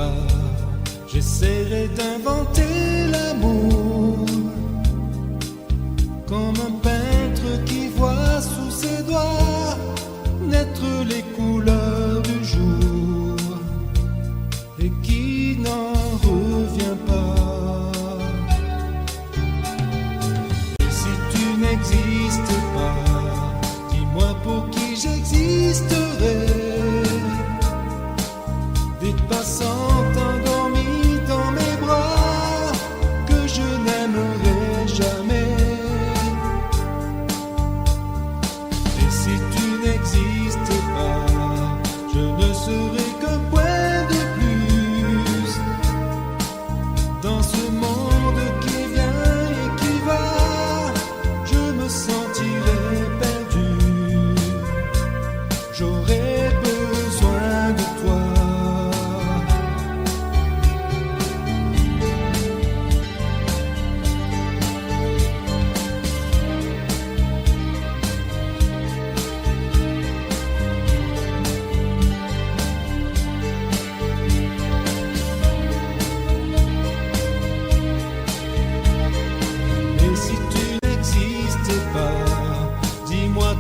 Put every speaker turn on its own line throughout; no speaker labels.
pas, j'essaierai d'inventer l'amour comme un peintre qui voit sous ses doigts naître les couleurs du jour et qui n'en revient pas. Et si tu n'existes pas, dis-moi pour qui j'existerai. Des passantes endormies dans mes bras que je n'aimerai jamais. Et si tu n'existes pas, je ne serai qu'un point de plus dans ce monde qui vient et qui va. Je me sentirai perdu, j'aurai besoin de toi.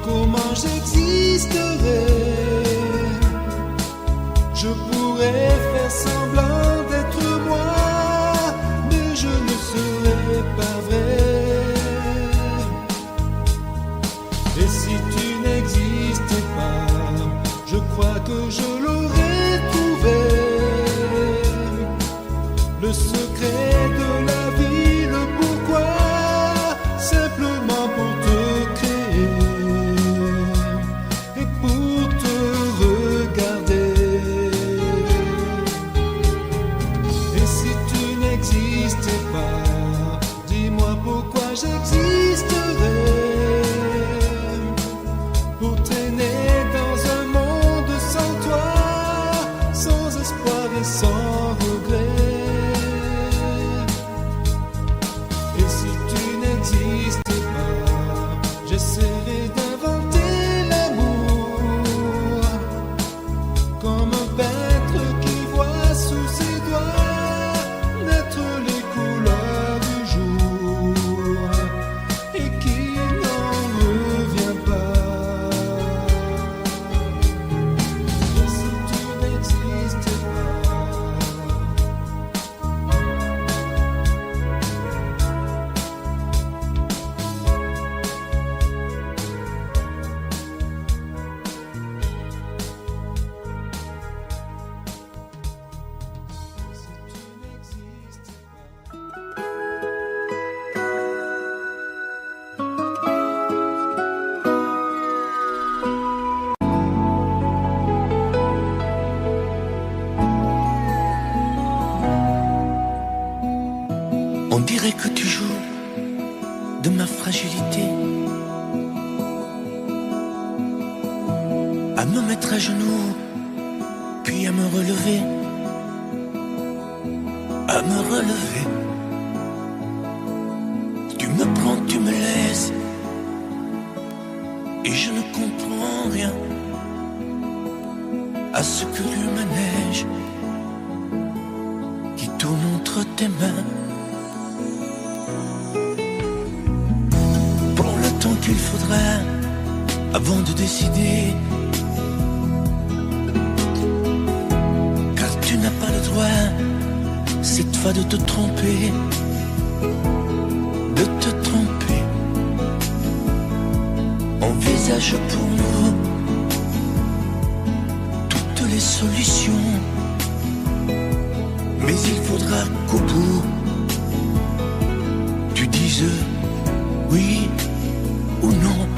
Comment j'existerai? Je pourrais faire semblant d'être moi, mais je ne serai pas vrai. Et si tu n'existais pas, je crois que je l'aurais trouvé. Le secret de la vie, le pourquoi, simplement pour te créer. Dis-moi pourquoi j'existerai. Pour traîner dans un monde sans toi, sans espoir et sans regret. Et si tu n'existais pas, j'essaierai d'inventer l'amour comme un peintre qui voit sous ses doigts naître les couleurs du jour et qui n'en revient pas. Et si tu n'existais pas,
On dirait que tu joues de ma fragilité, à me mettre à genoux, puis à me relever, à me relever. Tu me prends, tu me laisses, et je ne comprends rien à ce que tu manèges qui tourne entre tes mains. Qu'il faudra avant de décider, car tu n'as pas le droit cette fois de te tromper, de te tromper. Envisage pour nous toutes les solutions, mais il faudra qu'au bout tu dises oui ou non.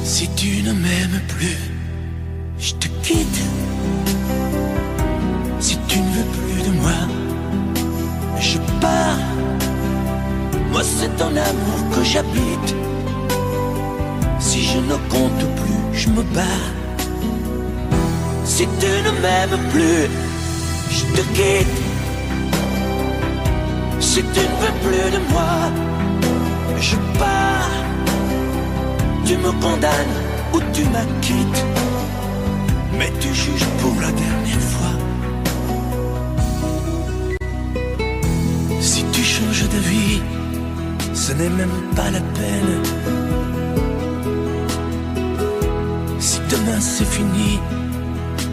Si tu ne m'aimes plus, je te quitte. Si tu ne veux plus de moi, je pars. Moi c'est ton amour que j'habite. Si je ne compte plus, je me bats. Si tu ne m'aimes plus, je te quitte. Si tu ne veux plus de moi, je pars. Tu me condamnes ou tu m'acquittes, mais tu juges pour la dernière fois ce n'est même pas la peine. Si demain c'est fini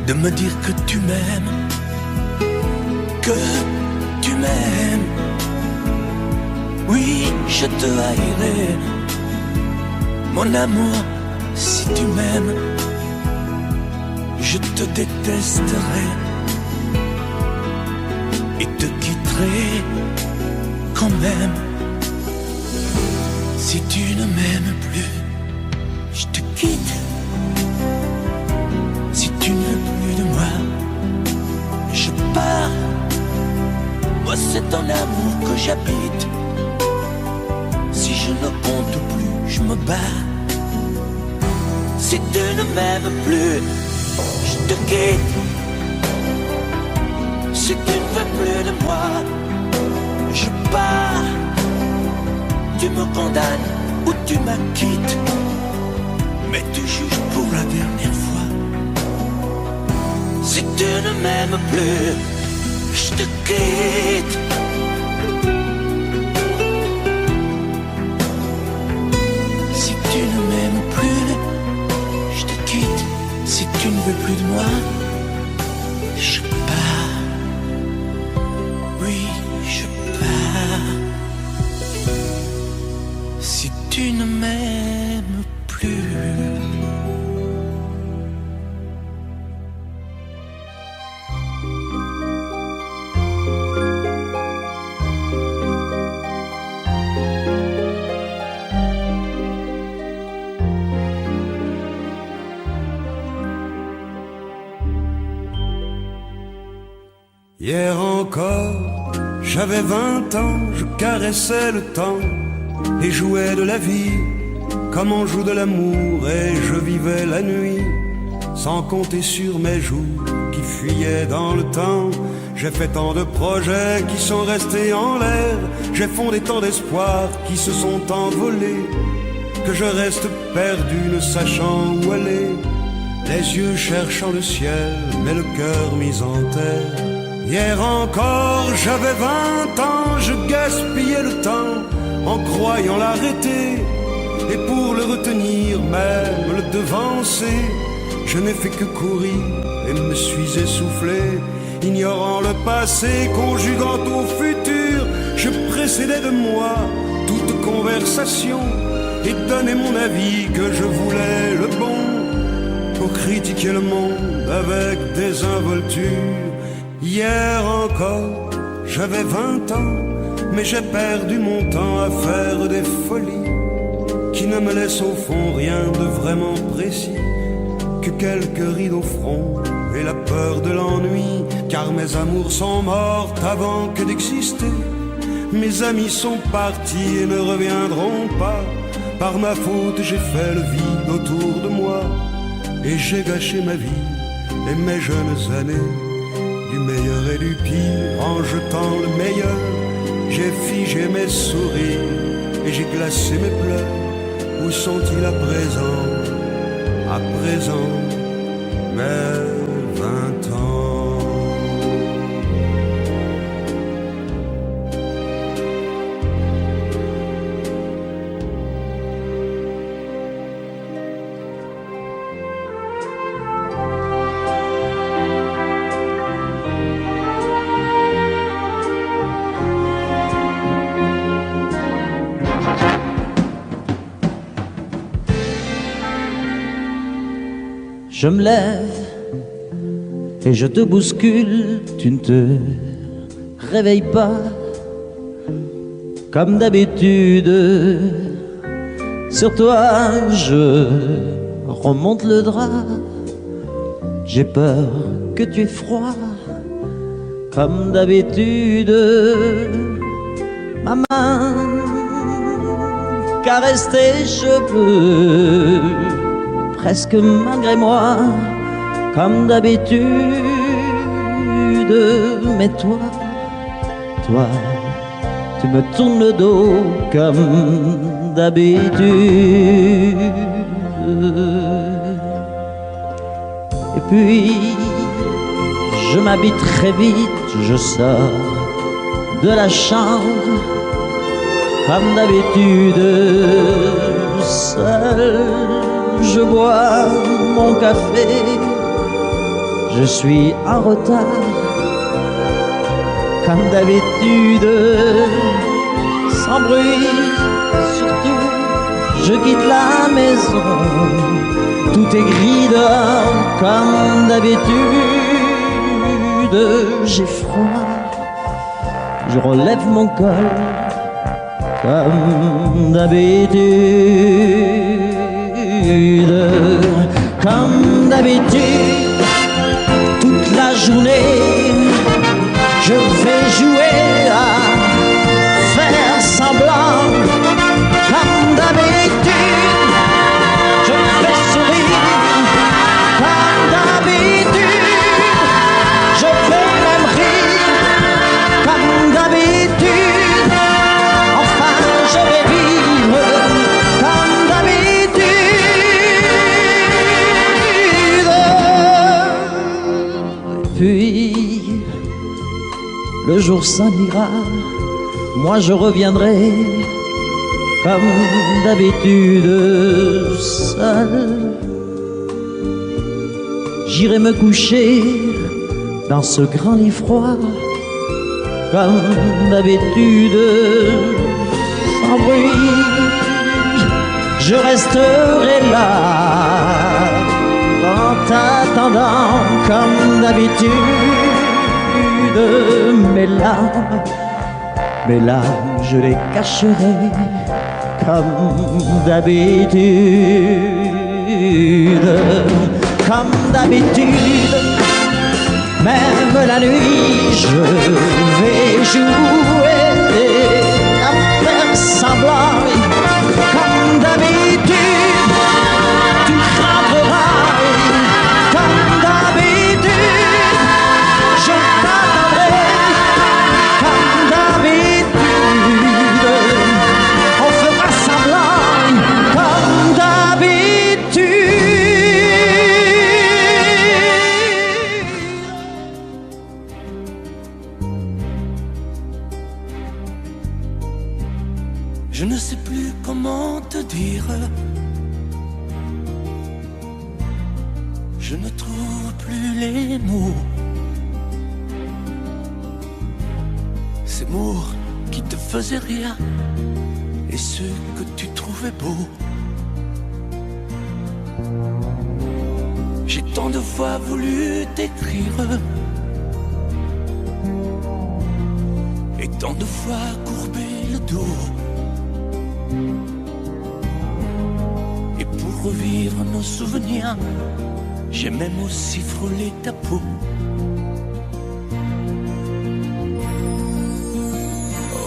de me dire que tu m'aimes, que tu m'aimes, oui, je te haïrai, mon amour, si tu m'aimes, je te détesterai et te quitterai quand même. Si tu ne m'aimes plus, je te quitte. Si tu ne veux plus de moi, je pars. Moi c'est ton amour que j'habite. Si je ne compte plus, je me bats. Si tu ne m'aimes plus, je te quitte. Si tu ne veux plus de moi, je pars. Tu me condamnes ou tu m'acquittes, mais tu juges pour la dernière fois. Si tu ne m'aimes plus, je te quitte. Si tu ne m'aimes plus, je te quitte. Si tu ne veux plus de moi, je pars. Oui, je pars. Si tu ne m'aimes plus.
Hier encore, j'avais 20 ans, je caressais le temps et jouais de la vie comme on joue de l'amour, et je vivais la nuit sans compter sur mes jours qui fuyaient dans le temps. J'ai fait tant de projets qui sont restés en l'air, j'ai fondé tant d'espoirs qui se sont envolés, que je reste perdu ne sachant où aller, les yeux cherchant le ciel mais le cœur mis en terre. Hier encore, j'avais 20 ans, je gaspillais le temps en croyant l'arrêter, et pour le retenir, même le devancer, je n'ai fait que courir et me suis essoufflé. Ignorant le passé, conjuguant au futur, je précédais de moi toute conversation et donnais mon avis que je voulais le bon, pour critiquer le monde avec désinvolture. Hier encore, j'avais 20 ans, mais j'ai perdu mon temps à faire des folies qui ne me laissent au fond rien de vraiment précis, que quelques rides au front et la peur de l'ennui, car mes amours sont mortes avant que d'exister. Mes amis sont partis et ne reviendront pas. Par ma faute, j'ai fait le vide autour de moi, et j'ai gâché ma vie et mes jeunes années. Du meilleur et du pire, en jetant le meilleur, j'ai figé mes sourires et j'ai glacé mes pleurs. Où sont-ils à présent, mes 20 ans?
Je me lève et je te bouscule, tu ne te réveilles pas comme d'habitude. Sur toi je remonte le drap, j'ai peur que tu aies froid comme d'habitude. Ma main caresse tes cheveux, presque malgré moi, comme d'habitude. Mais toi, tu me tournes le dos comme d'habitude. Et puis, je m'habille très vite, je sors de la chambre comme d'habitude, seul, je bois mon café, je suis en retard, comme d'habitude, sans bruit, surtout, je quitte la maison, tout est gris dehors, comme d'habitude, j'ai froid, je relève mon col, comme d'habitude, comme d'habitude, toute la journée, je vais jouer à faire semblant, comme d'habitude, je vais sourire, comme d'habitude, je vais même rire, comme d'habitude, enfin je vais vivre, comme d'habitude. Puis le jour s'en ira, moi je reviendrai, comme d'habitude, seul. J'irai me coucher dans ce grand lit froid, comme d'habitude, sans bruit. Je resterai là, en t'attendant, comme d'habitude. Mes larmes, je les cacherai, comme d'habitude, comme d'habitude. Même la nuit, je vais jouer à faire semblant, comme d'habitude. Tu rentreras, comme d'habitude. Je t'attendrai, comme d'habitude. On fera semblant, comme d'habitude.
Je ne sais plus comment te dire. Je ne trouve plus les mots. Ces mots qui te faisaient rire et ceux que tu trouvais beaux. J'ai tant de fois voulu t'écrire et tant de fois courbé le dos. Et pour revivre nos souvenirs, j'ai même aussi frôlé ta peau.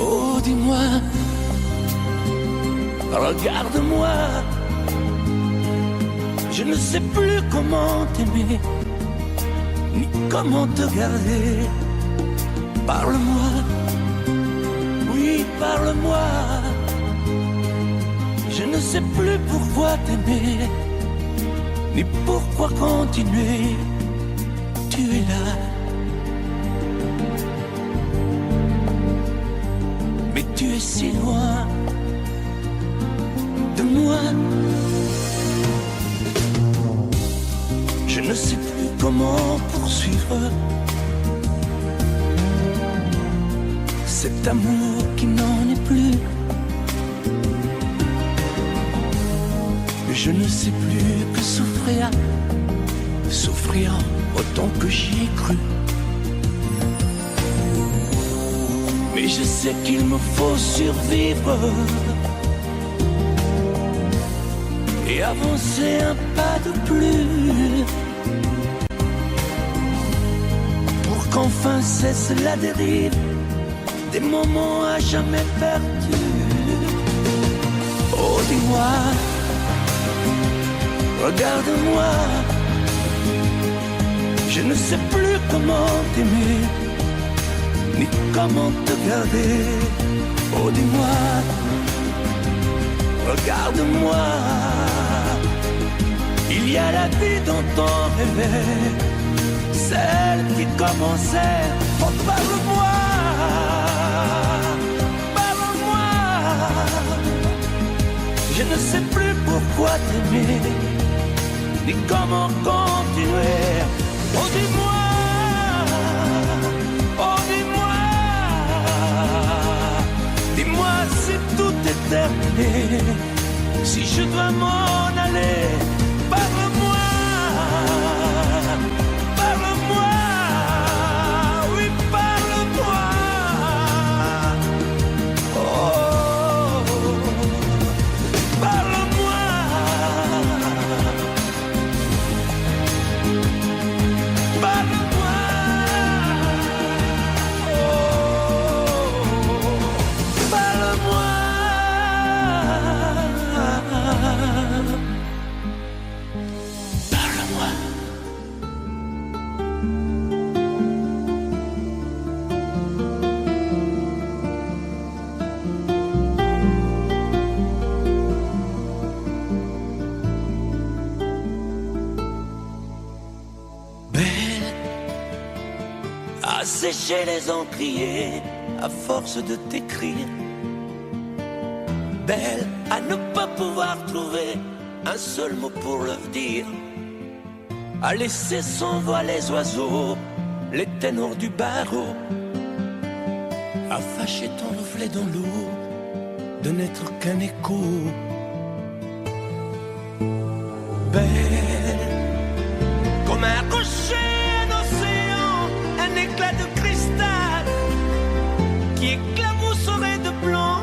Oh, dis-moi, regarde-moi. Je ne sais plus comment t'aimer, ni comment te garder. Parle-moi, oui, parle-moi. Je ne sais plus pourquoi t'aimer, ni pourquoi continuer. Tu es là, mais tu es si loin de moi. Je ne sais plus comment poursuivre cet amour qui n'en est plus. Je ne sais plus que souffrir, souffrir autant que j'y ai cru. Mais je sais qu'il me faut survivre et avancer un pas de plus pour qu'enfin cesse la dérive des moments à jamais perdus. Oh, dis-moi, regarde-moi, je ne sais plus comment t'aimer, ni comment te garder. Oh, dis-moi, regarde-moi, il y a la vie dont on rêvait, celle qui commençait. Oh, parle-moi, parle-moi. Je ne sais plus pourquoi t'aimer, ni comment continuer. Oh dis-moi, oh dis-moi, dis-moi si tout est terminé, si je dois m'en aller. Parle-moi, parle-moi, oui parle-moi. Oh, parle-moi, parle-moi. Oh, parle-moi. Sécher les encriers à force de t'écrire. Belle à ne pas pouvoir trouver un seul mot pour le dire. À laisser s'envoler les oiseaux, les ténors du barreau. À fâcher ton reflet dans l'eau, de n'être qu'un écho. Belle comme un rocher, un éclat de cristal qui éclabousserait de blanc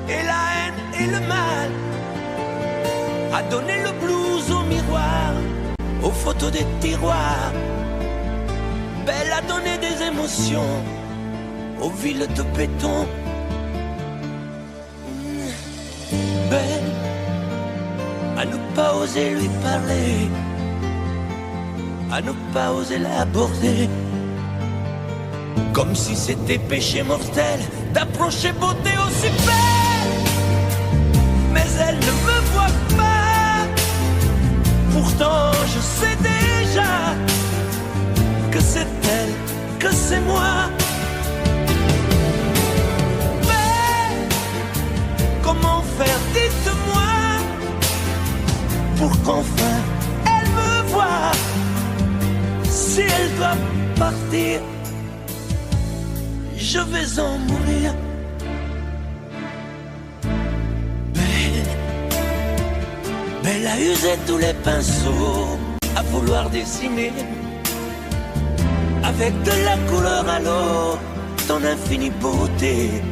et la haine et le mal, a donné le blues au miroir, aux photos des tiroirs. Belle a donné des émotions aux villes de béton. Belle à ne pas oser lui parler, à ne pas oser l'aborder. Comme si c'était péché mortel d'approcher beauté aussi belle. Mais elle ne me voit pas. Pourtant je sais déjà que c'est elle, que c'est moi. Mais comment faire, dites-moi, pour qu'enfin elle me voie. Si elle doit partir, je vais en mourir. Belle a usé tous les pinceaux à vouloir dessiner avec de la couleur à l'eau ton infinie beauté,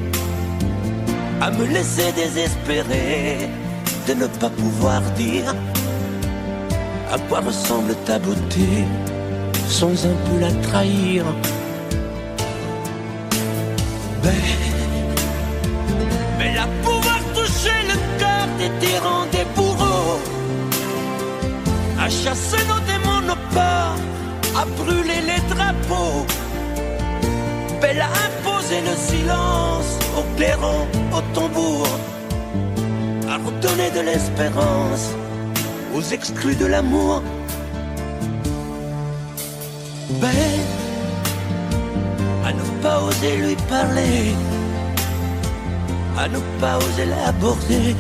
à me laisser désespérer de ne pas pouvoir dire à quoi ressemble ta beauté sans un peu la trahir. Mais à pouvoir toucher le cœur des tyrans, des bourreaux, à chasser nos démons, nos peurs, à brûler les drapeaux. Belle a imposé le silence au clairon, au tambour, à redonner de l'espérance aux exclus de l'amour. Belle à ne pas oser lui parler, à ne pas oser l'aborder.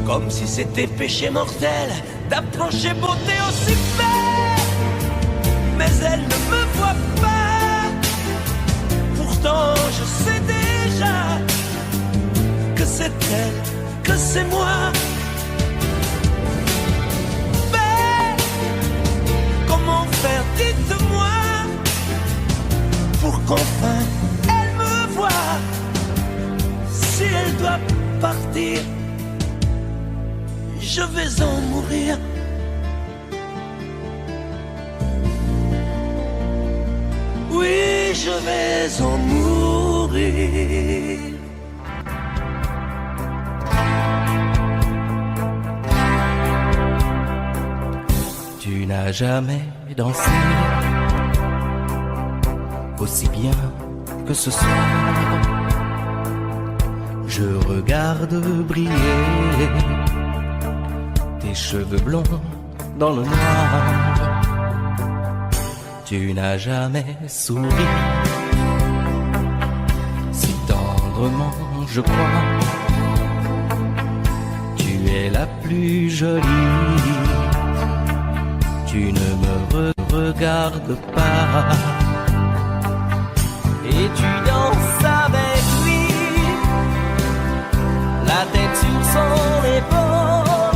Comme si c'était péché mortel d'approcher beauté aussi belle. Mais elle ne me voit pas. Pourtant je sais déjà que c'est elle, que c'est moi. Belle, comment faire, dites-moi, pour qu'enfin elle me voie. Si elle doit partir, je vais en mourir. Oui, je vais en mourir.
Tu n'as jamais dansé aussi bien que ce soir. Je regarde briller tes cheveux blonds dans le noir. Tu n'as jamais souri si tendrement je crois. Tu es la plus jolie. Tu ne me regardes pas. Et tu danses avec lui, la tête sur son épaule.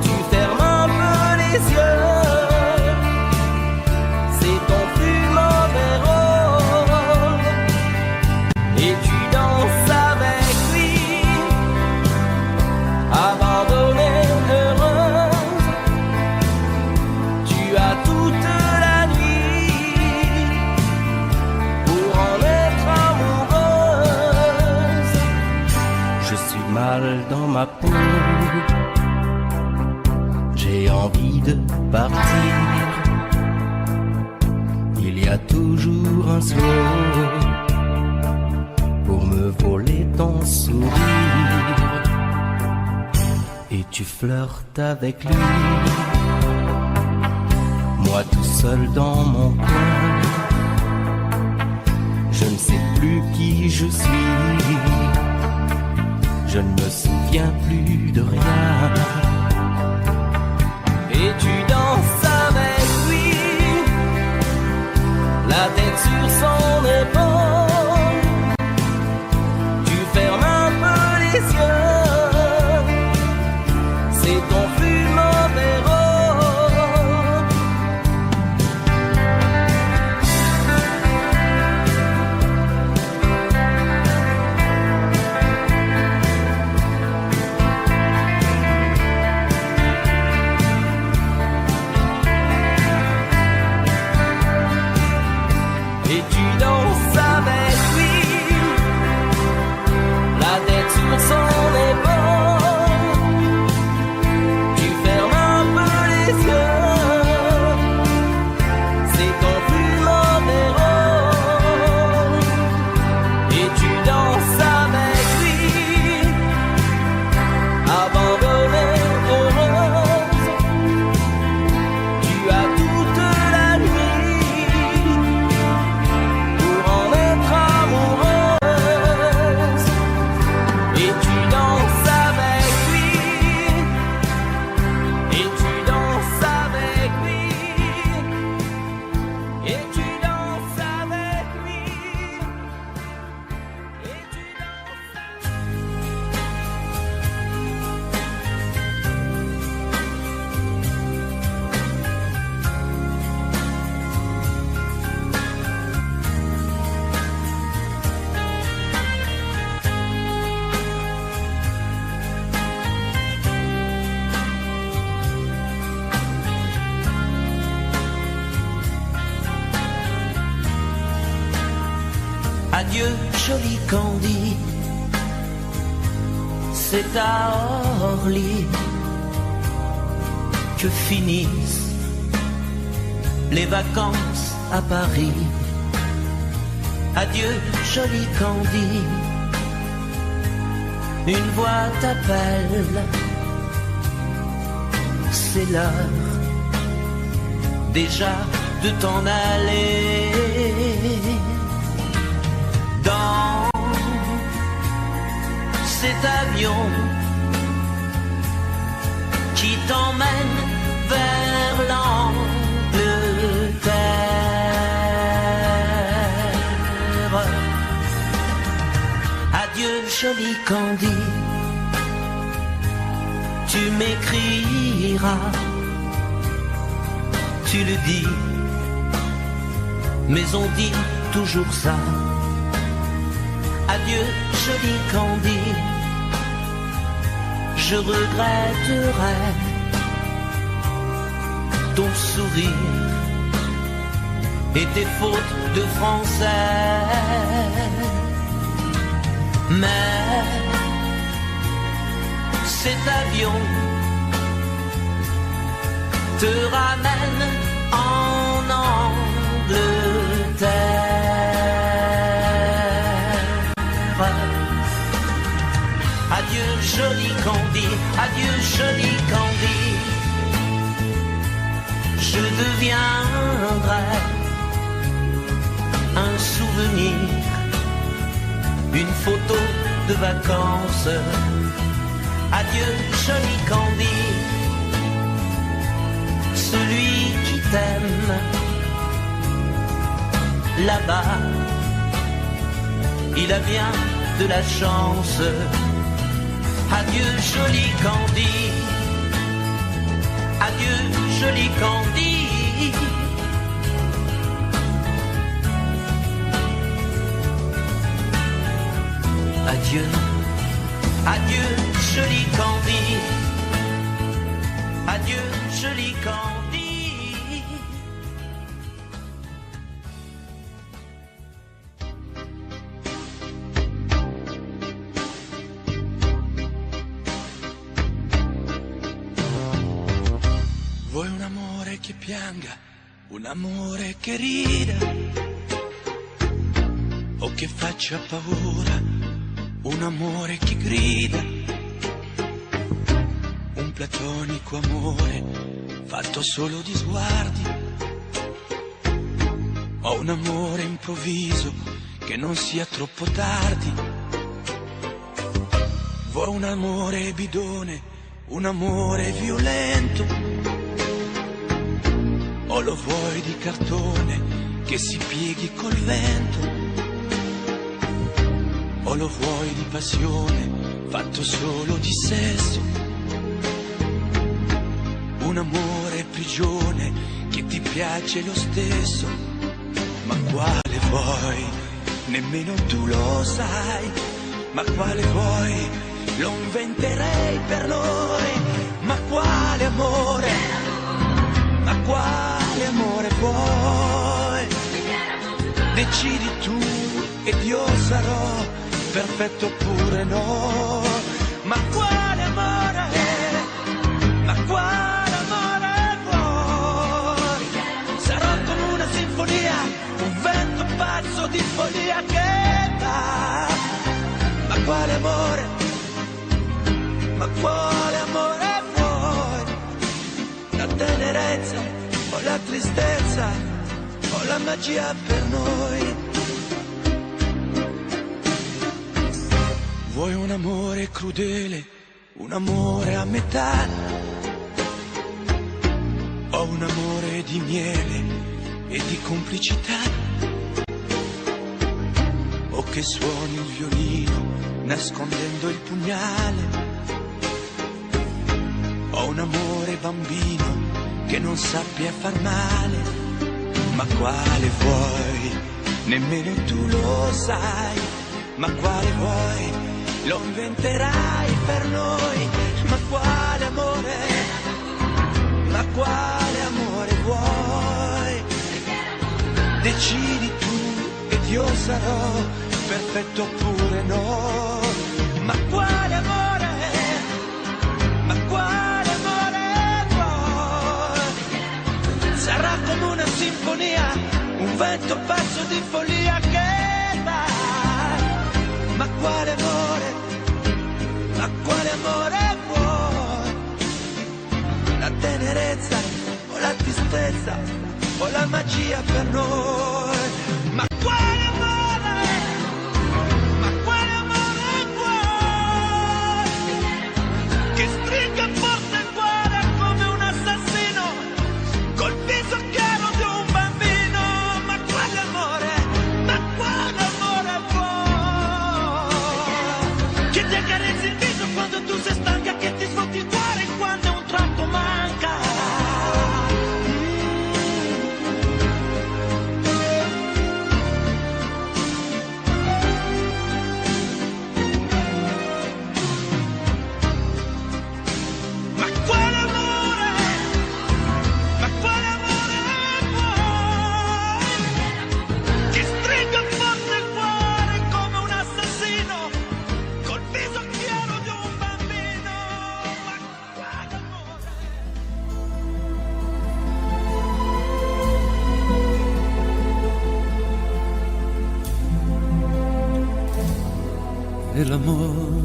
Tu fermes un peu les yeux, c'est ton plus mauvais rôle. Et tu danses avec lui, abandonnée, heureuse. Tu as toute la nuit pour en être amoureuse. Je suis mal dans ma peau, j'ai envie de partir. Il y a toujours un slow pour me voler ton sourire. Et tu flirtes avec lui, moi tout seul dans mon coin. Je ne sais plus qui je suis, je ne me souviens plus de rien. Et tu danses avec lui, la tête sur son épaule. Tu fermes un peu les yeux, c'est ton plus mauvais rôle. Et tu danses avec lui, la tête sur son épaule. Tu fermes un peu les yeux, c'est ton plus mauvais rôle. Et tu danses avec lui, abandonnée, heureuse. Tu as toute la nuit pour en être amoureuse. Et tu danses avec lui, et tu danses avec lui, et tu danses avec lui, et tu danses
Adieu, joli Candy, c'est à Orly que finissent les vacances à Paris. Adieu, joli Candy, une voix t'appelle, c'est l'heure déjà de t'en aller. Dans cet avion qui t'emmène vers l'Angleterre. Adieu, joli Candy, tu m'écriras, tu le dis, mais on dit toujours ça. Adieu, joli Candy, je regretterai ton sourire et tes fautes de français. Mais cet avion te ramène en Angleterre. Adieu, joli Candy, adieu, joli Candy, je deviendrai un souvenir une photo de vacances. Adieu joli Candy, celui qui t'aime là-bas, il a bien de la chance. Adieu joli Candy, adieu joli Candy. Adieu, adieu joli Candy, adieu joli Candy. Vuoi un amore che pianga, un amore che rida, o che faccia paura, un amore che grida, un platonico amore fatto solo di sguardi, o un amore improvviso che non sia troppo tardi. Vuoi un amore bidone, un amore violento, o lo vuoi di cartone che si pieghi col vento, o lo vuoi di passione fatto solo di sesso, un amore prigione che ti piace lo stesso. Ma quale vuoi? Nemmeno tu lo sai. Ma quale vuoi? Lo inventerei per noi. Ma quale amore? Ma quale amore vuoi? Decidi tu ed io sarò perfetto oppure no. Ma quale amore? Ma quale amore vuoi? Sarò come una sinfonia, un vento pazzo di follia che va. Ma quale amore? Ma quale amore vuoi? La tenerezza o la tristezza o la magia per noi? Vuoi un amore crudele, un amore a metà, o un amore di miele e di complicità, o che suoni il violino nascondendo il pugnale, o un amore bambino che non sappia far male. Ma quale vuoi? Nemmeno tu lo sai. Ma quale vuoi? Lo inventerai per noi. Ma quale amore? Ma quale amore vuoi? Decidi tu ed io sarò perfetto oppure no. Ma quale amore? Ma quale amore vuoi? Sarà come una sinfonia, un vento pazzo di follia che va. Ma quale amore? Ma quale amore vuoi? La tenerezza o la tristezza o la magia per noi? Ma quale amore? Ma quale amore vuoi? Che stringa forte il cuore come un assassino col viso chiaro di un bambino. Ma quale amore? Ma quale amore vuoi? Che ti accarezzi il viso quando tu sei stanca, che ti svuoti il cuore quando un tratto manca. Ma quale amore? Ma quale amore vuoi? Che stringa forte il cuore come un assassino col viso chiaro di un bambino. Ma quale amore?
El amor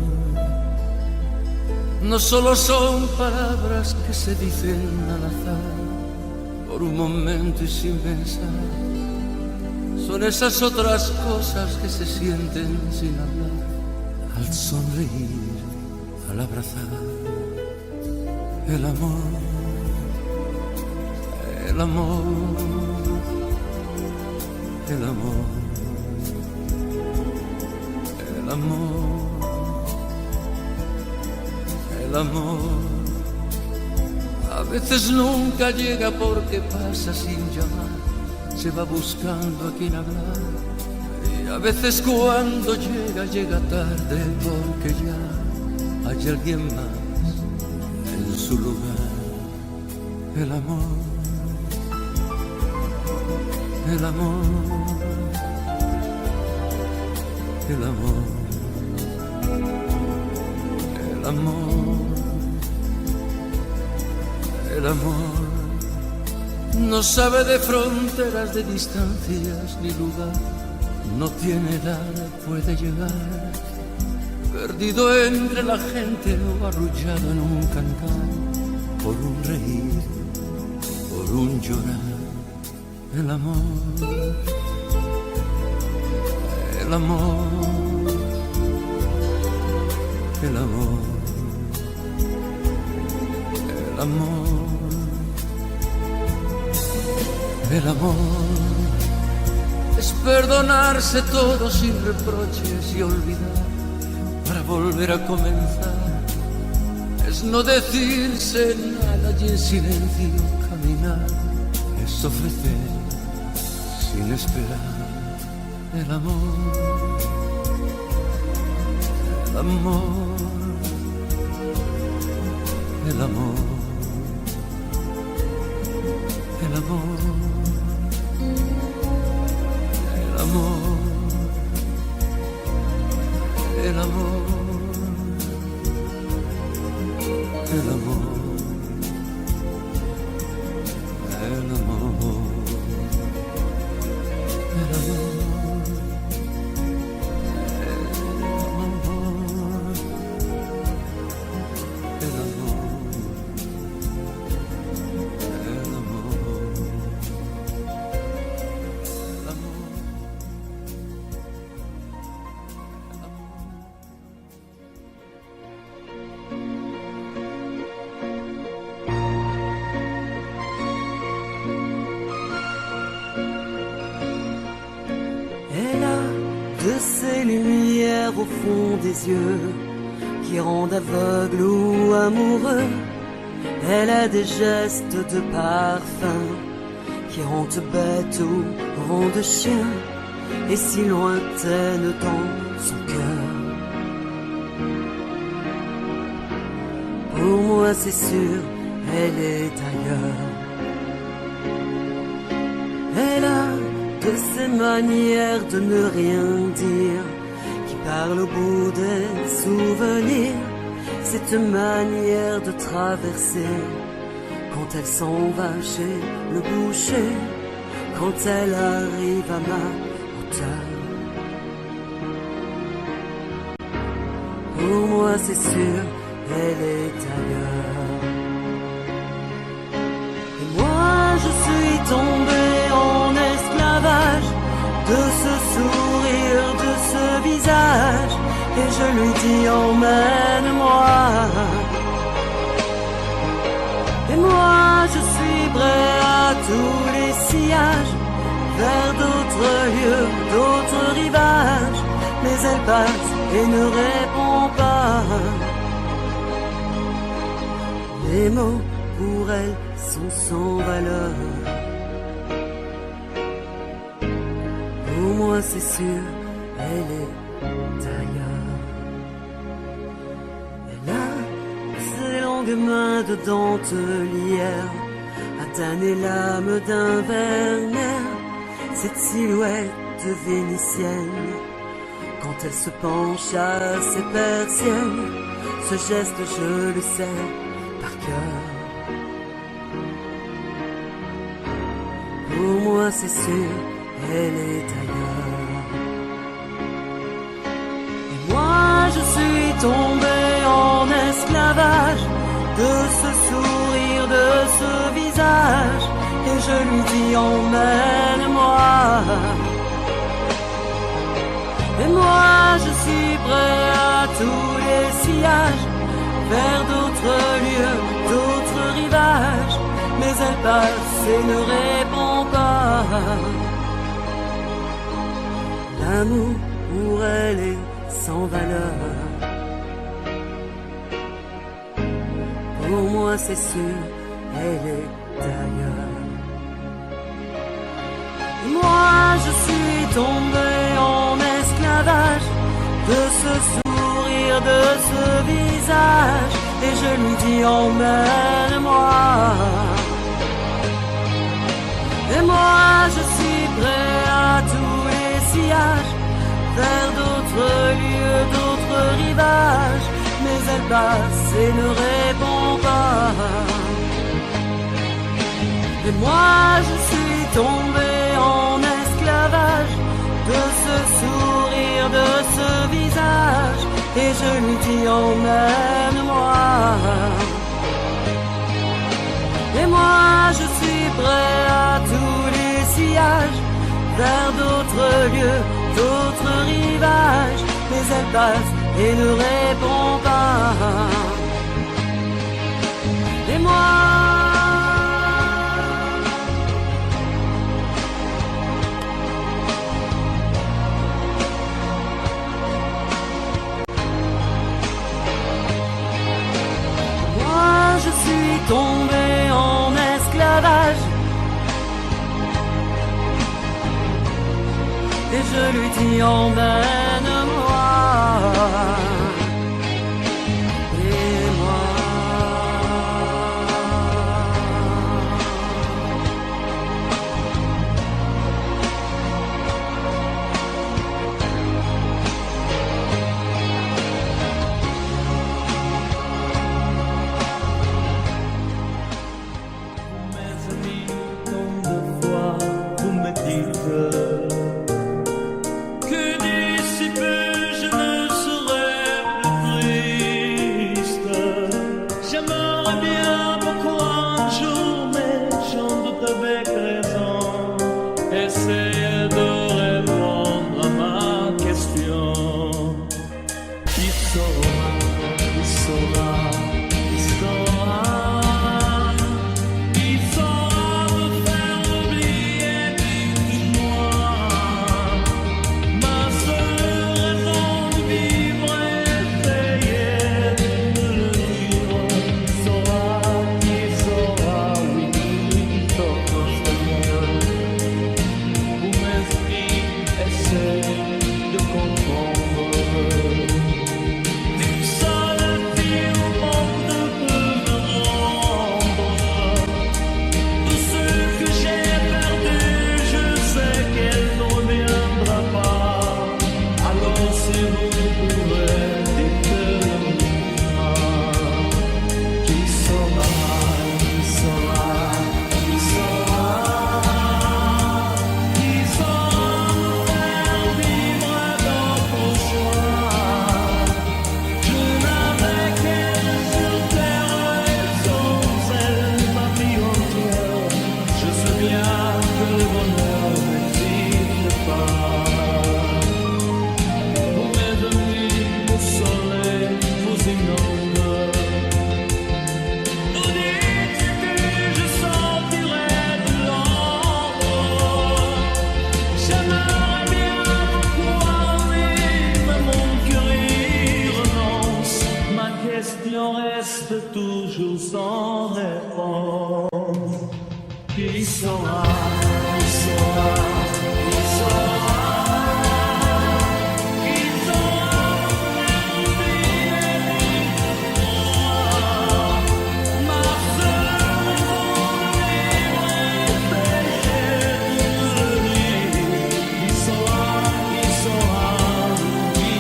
no solo son palabras que se dicen al azar por un momento y sin pensar,
Son esas otras cosas que se sienten sin hablar, al sonreír, al abrazar. El amor, el amor, el amor, el amor, el amor. A veces nunca llega porque pasa sin llamar, se va buscando a quien hablar. Y a veces cuando llega, llega tarde porque ya hay alguien más en su lugar. El amor, el amor, el amor, el amor, el amor. No sabe de fronteras, de distancias ni lugar, no tiene edad, puede llegar, perdido entre la gente o arrullado en un cantar, por un reír, por un llorar. El amor, el amor, el amor, el amor, el amor es perdonarse todo sin reproches y olvidar para volver a comenzar. Es no decirse nada y en silencio caminar. Es ofrecer sin esperar. El amor, el amor, el amor, el amor, el amor, el amor, el amor.
Au fond des yeux qui rendent aveugle ou amoureux, elle a des gestes de parfum qui rendent bête ou rendent chien, et si lointaine dans son cœur. Pour moi c'est sûr, elle est ailleurs. Elle a de ces manières de ne rien dire, parle au bout des souvenirs, cette manière de traverser, quand elle s'en va chez le boucher, quand elle arrive à ma hauteur. Pour moi c'est sûr, elle est ailleurs. Et moi je suis tombé en esclavage de ce sourire, de ce visage, et je lui dis emmène-moi. Et moi je suis prêt à tous les sillages, vers d'autres lieux, d'autres rivages, mais elle passe et ne répond pas. Les mots pour elle sont sans valeur. Pour moi c'est sûr, elle est ailleurs. Elle a ses longues mains de dentelière à tanner l'âme d'un Werner, cette silhouette vénitienne quand elle se penche à ses persiennes, ce geste je le sais par cœur. Pour moi c'est sûr, elle est ailleurs. Et moi je suis tombé en esclavage de ce sourire, de ce visage, et je lui dis emmène-moi. moi je suis prêt à tous les sillages, vers d'autres lieux, d'autres rivages, mais elle passe et ne répond pas. L'amour pour elle est sans valeur. Pour moi c'est sûr, elle est ailleurs. Moi je suis tombé en esclavage de ce sourire, de ce visage, et je lui dis emmène-moi. Et moi je suis prêt à tous les sillages, vers d'autres lieux, d'autres rivages, mais elle passe et ne répond pas. Et moi je suis tombé en esclavage de ce sourire, de ce visage, et je lui dis emmène-moi. Et moi je suis prêt à tous les sillages, vers d'autres lieux, d'autres rivages, mais elle passe et ne répond pas. Et moi je suis tombé en esclavage, et je lui dis emmène-moi. Et moi
toujours sans réponse. Qui sera, qui sera, qui sera, qui sera mon vie, ma seule raison de vivre est péché de lui. Qui sera, qui sera, qui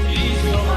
sera, qui sera.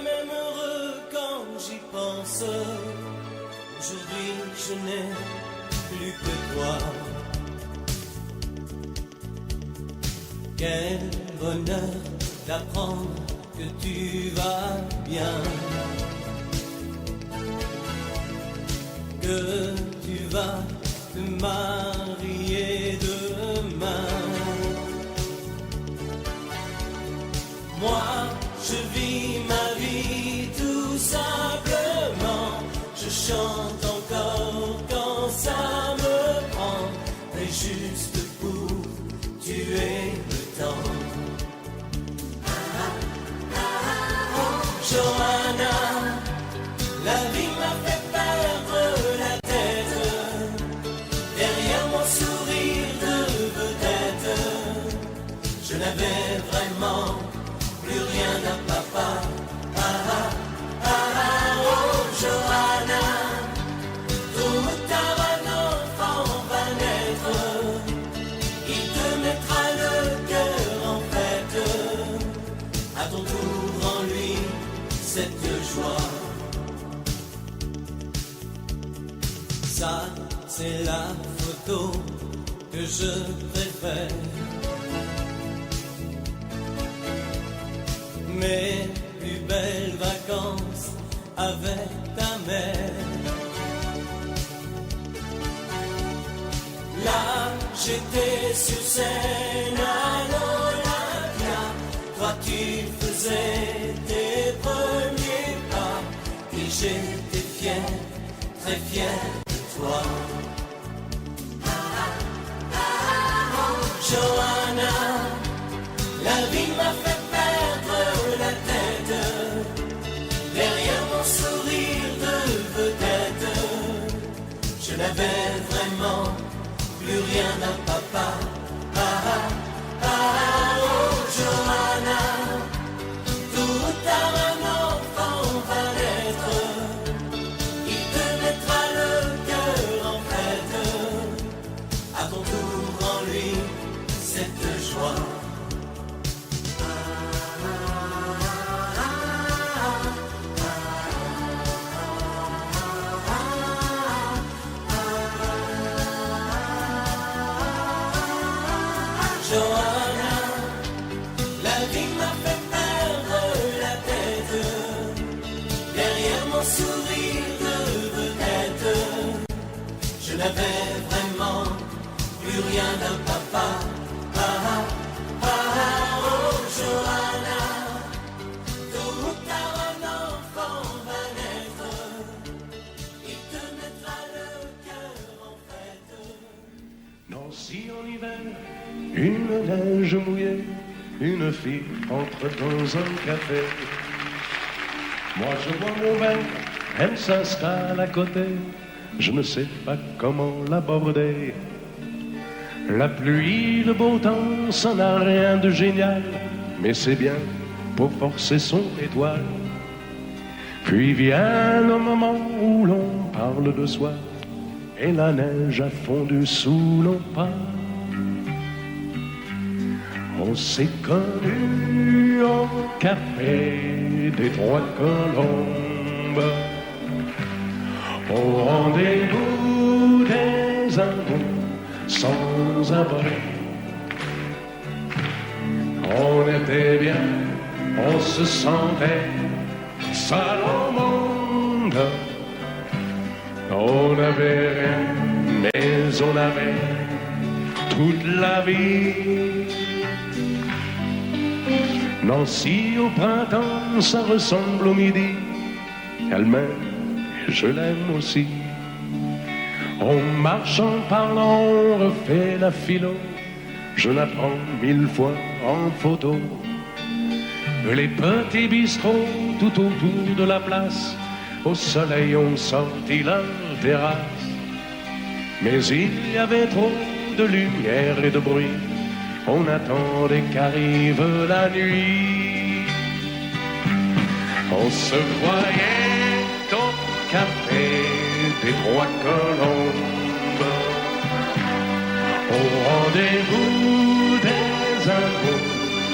même heureux quand j'y pense. Aujourd'hui je n'ai plus que toi. Quel bonheur d'apprendre que tu vas bien, que tu vas te marier demain. Moi, je vis ma vie tout simplement. Je chante encore quand ça me prend, mais juste pour tuer le temps. Johanna, la vie m'a fait perdre la tête. Derrière mon sourire de vedette, je n'avais vraiment plus rien à papa. Oh Johanna, tôt ou tard un enfant va naître. Il te mettra le cœur en fête. À ton tour en lui cette joie. Ça, c'est la photo que je préfère. Mes plus belles vacances avec ta mère. Là, j'étais sur scène à l'Olympia. Toi, tu faisais tes premiers pas. Et j'étais fier, très fier de toi. Johanna, la vie m'a fait perdre la tête. Derrière mon sourire de vedette, je n'avais vraiment plus rien à papa. Oh Johanna, tôt ou tard un enfant va naître. Il te mettra le cœur en fête. À ton tour en lui cette joie. Johanna, la vie m'a fait perdre la tête. Derrière mon sourire de vedette, je n'avais vraiment plus rien d'un papa. Oh Johanna, tôt ou tard un enfant va naître. Il te mettra le cœur en fête.
Nancy en hiver, une neige mouillée, une fille entre dans un café. Moi je vois mon verre, elle s'installe à côté, je ne sais pas comment l'aborder. La pluie, le beau temps, ça n'a rien de génial, mais c'est bien pour forcer son étoile. Puis vient le moment où l'on parle de soi, et la neige a fondu sous nos pas. On s'est connus au café des Trois Colombes, au rendez-vous des amours sans abri. On était bien, on se sentait seul au monde. On n'avait rien, mais on avait toute la vie. Nancy au printemps, ça ressemble au midi. Elle m'aime, et je l'aime aussi. On marche en parlant, on refait la philo. Je la prends 1000 fois en photo. Les petits bistrots tout autour de la place, au soleil ont sorti leur terrasse. Mais il y avait trop de lumière et de bruit. On attendait qu'arrive la nuit. On se croyait au café des Trois Colombes, au rendez-vous des amours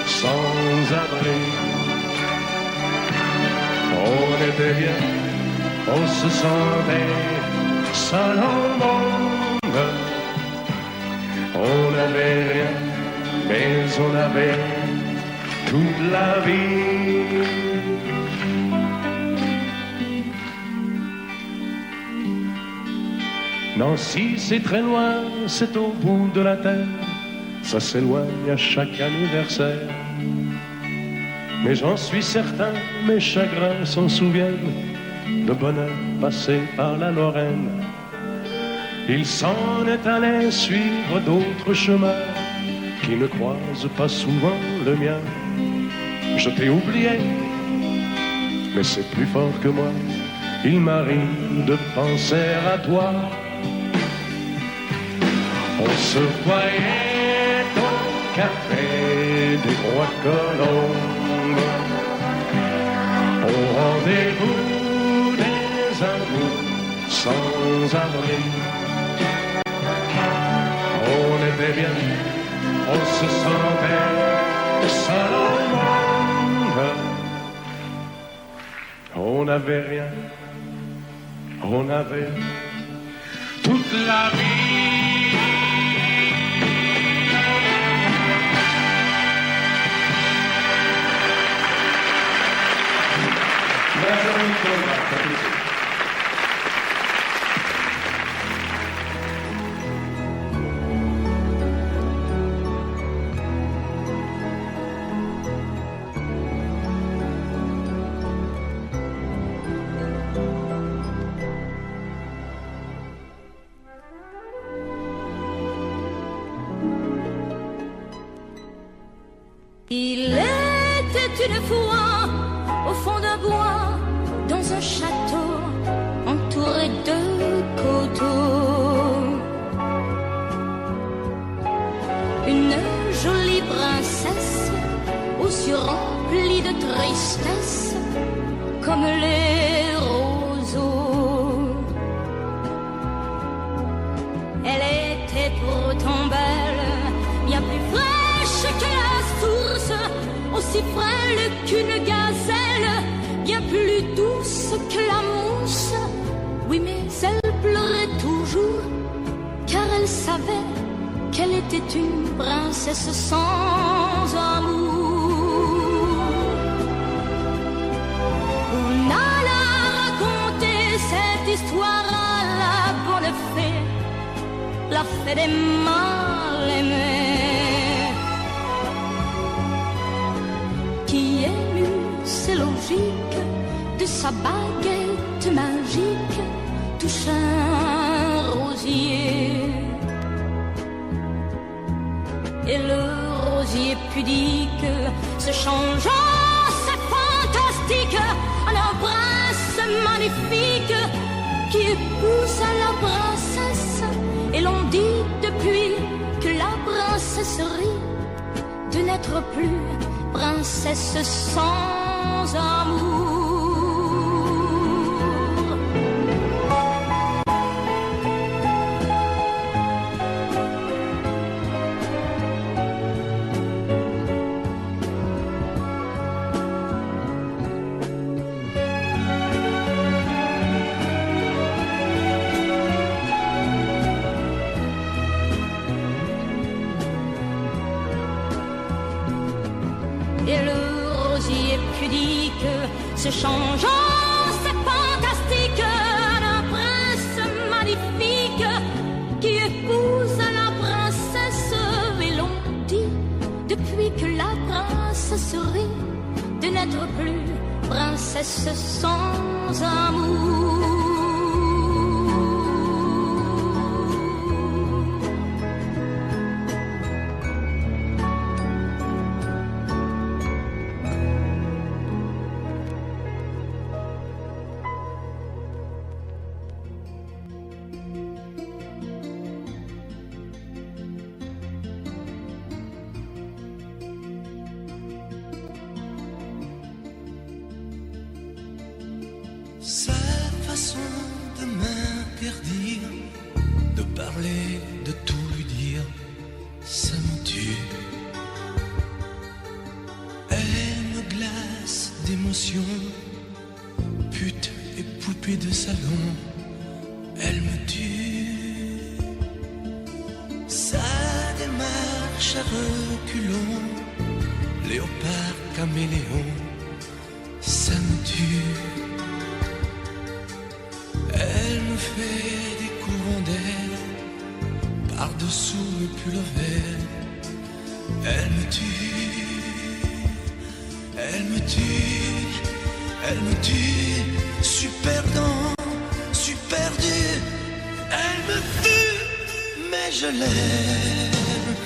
sans abri. était bien, on se sentait seul au monde. On n'avait rien, mais on avait toute la vie. Nancy, c'est très loin, c'est au bout de la terre. Ça s'éloigne à chaque anniversaire. Mais j'en suis certain, mes chagrins s'en souviennent, le bonheur passé par la Lorraine. Il s'en est allé suivre d'autres chemins qui ne croisent pas souvent le mien. Je t'ai oublié, mais c'est plus fort que moi. Il m'arrive de penser à toi. On se voyait au café des Rois Colombes, au rendez-vous des amours sans abri. On était bien, on se sentait seul au monde. On n'avait rien, on avait toute la vie.
Il était une fois au fond d'un bois, dans un château entouré de coteaux, une jolie princesse aux yeux remplis de tristesse comme les roseaux. Elle était pourtant belle, bien plus fraîche que la source, aussi frêle qu'une gazelle, bien plus douce que la mousse. Oui, mais elle pleurait toujours, car elle savait qu'elle était une princesse sans amour. On alla raconter cette histoire à la bonne fée, la fée des mal aimés, qui émut, c'est logique, de sa baguette magique touche un rosier. Et le rosier pudique se changeant, c'est fantastique, en un prince magnifique qui épousa la princesse. Et l'on dit depuis que la princesserie de n'être plus princesse sans amour. Et le rosier pudique se changeant, c'est fantastique, un prince magnifique qui épouse la princesse. Et l'on dit depuis que la princesserie de n'être plus princesse sans amour.
Sa façon de m'interdire de parler, de tout lui dire, ça me tue. Elle me glace d'émotion, puis poupée de salon, elle me tue. Sa démarche à reculons, léopard caméléon, ça me tue. Elle me fait des courants d'air par-dessous le pull vert. Elle me tue, elle me tue, elle me tue. Super dent, super dur. Elle me tue, mais je l'aime.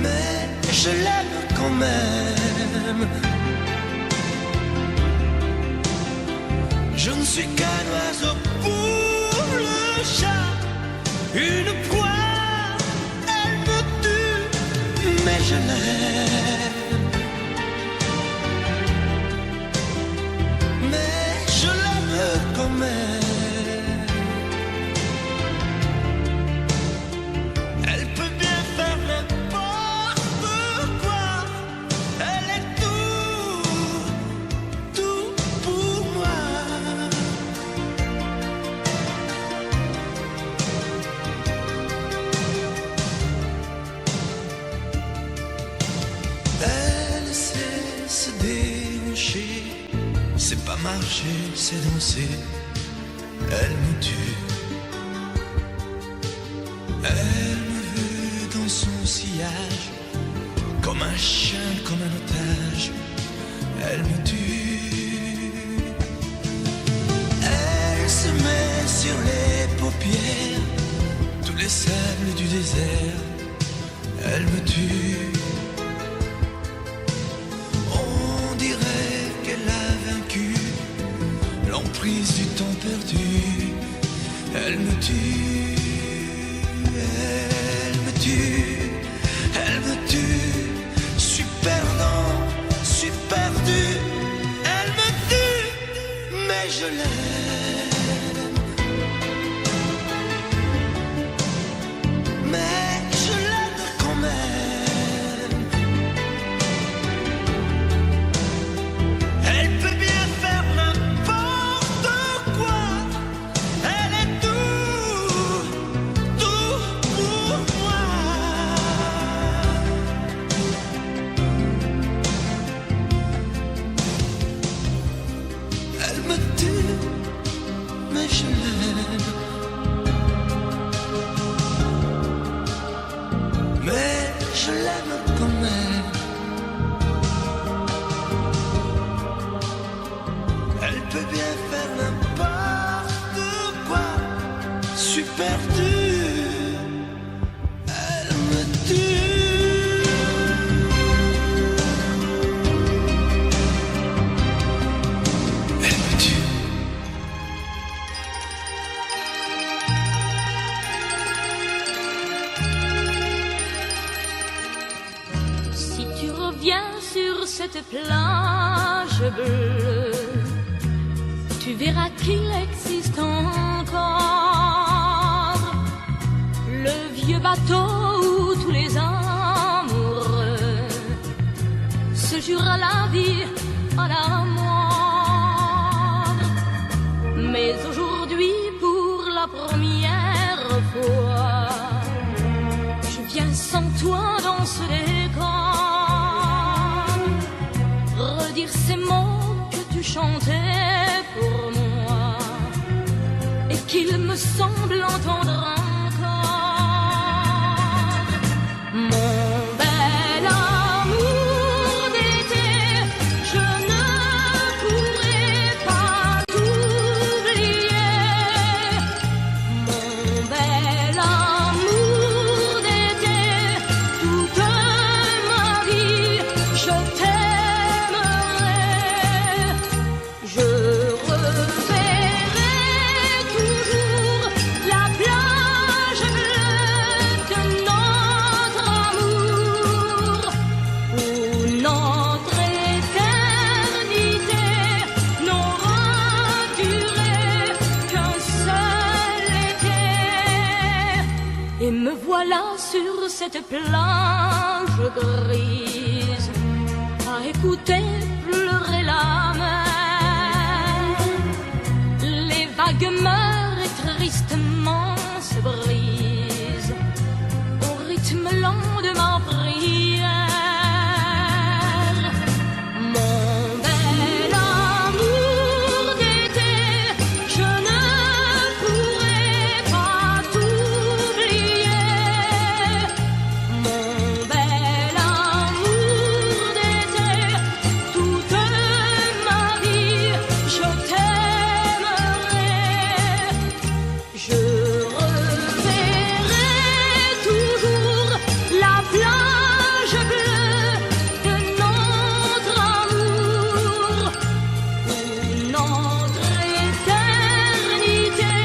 Mais je l'aime quand même. Je ne suis qu'un oiseau pour le chat, une proie, elle me tue, mais je l'aime. Mais je l'aime quand même. Elle peut bien faire n'importe quoi, elle est tout pour moi. Elle sait se déhancher, c'est pas marcher, c'est danser. Elle me tue. Elle me veut dans son sillage, comme un chien, comme un otage. Elle me tue. Elle se met sur les paupières tous les sables du désert. Elle me tue. On dirait qu'elle a vaincu l'emprise du temps perdu. Elle me tue, elle me tue, elle me tue. Super dent, super dur. Elle me tue, mais je l'aime. Mais je l'aime quand même. Elle peut bien faire n'importe quoi. Elle est tout pour moi. Elle me tue, mais je l'aime. Mais je l'aime quand même. Elle peut bien faire n'importe quoi. Super dur. Elle me tue. Elle me tue.
Si tu reviens sur cette plage bleue, tu verras qu'il existe encore le vieux bateau où tous les amoureux se jurent à la vie, à la mort. Mais aujourd'hui, pour la première fois, je viens sans toi dans ce décor, redire ces mots que tu chantais pour moi et qu'il me semble entendre encore. Mon bel amour d'été, je ne pourrai pas t'oublier. Mon bel amour d'été, toute ma vie, je t'aimerai. Je reverrai toujours la plage bleue de notre amour, où notre éternité n'aura duré qu'un seul été. Et me voilà sur cette plage grise, à écouter pleurer la orgue meurt et tristement se brise au rythme lent de ma prière. Mon bel amour d'été, je ne pourrai pas t'oublier. Mon bel amour d'été, toute ma vie je t'aimerai. Je reverrai toujours la plage bleue de notre amour, où notre éternité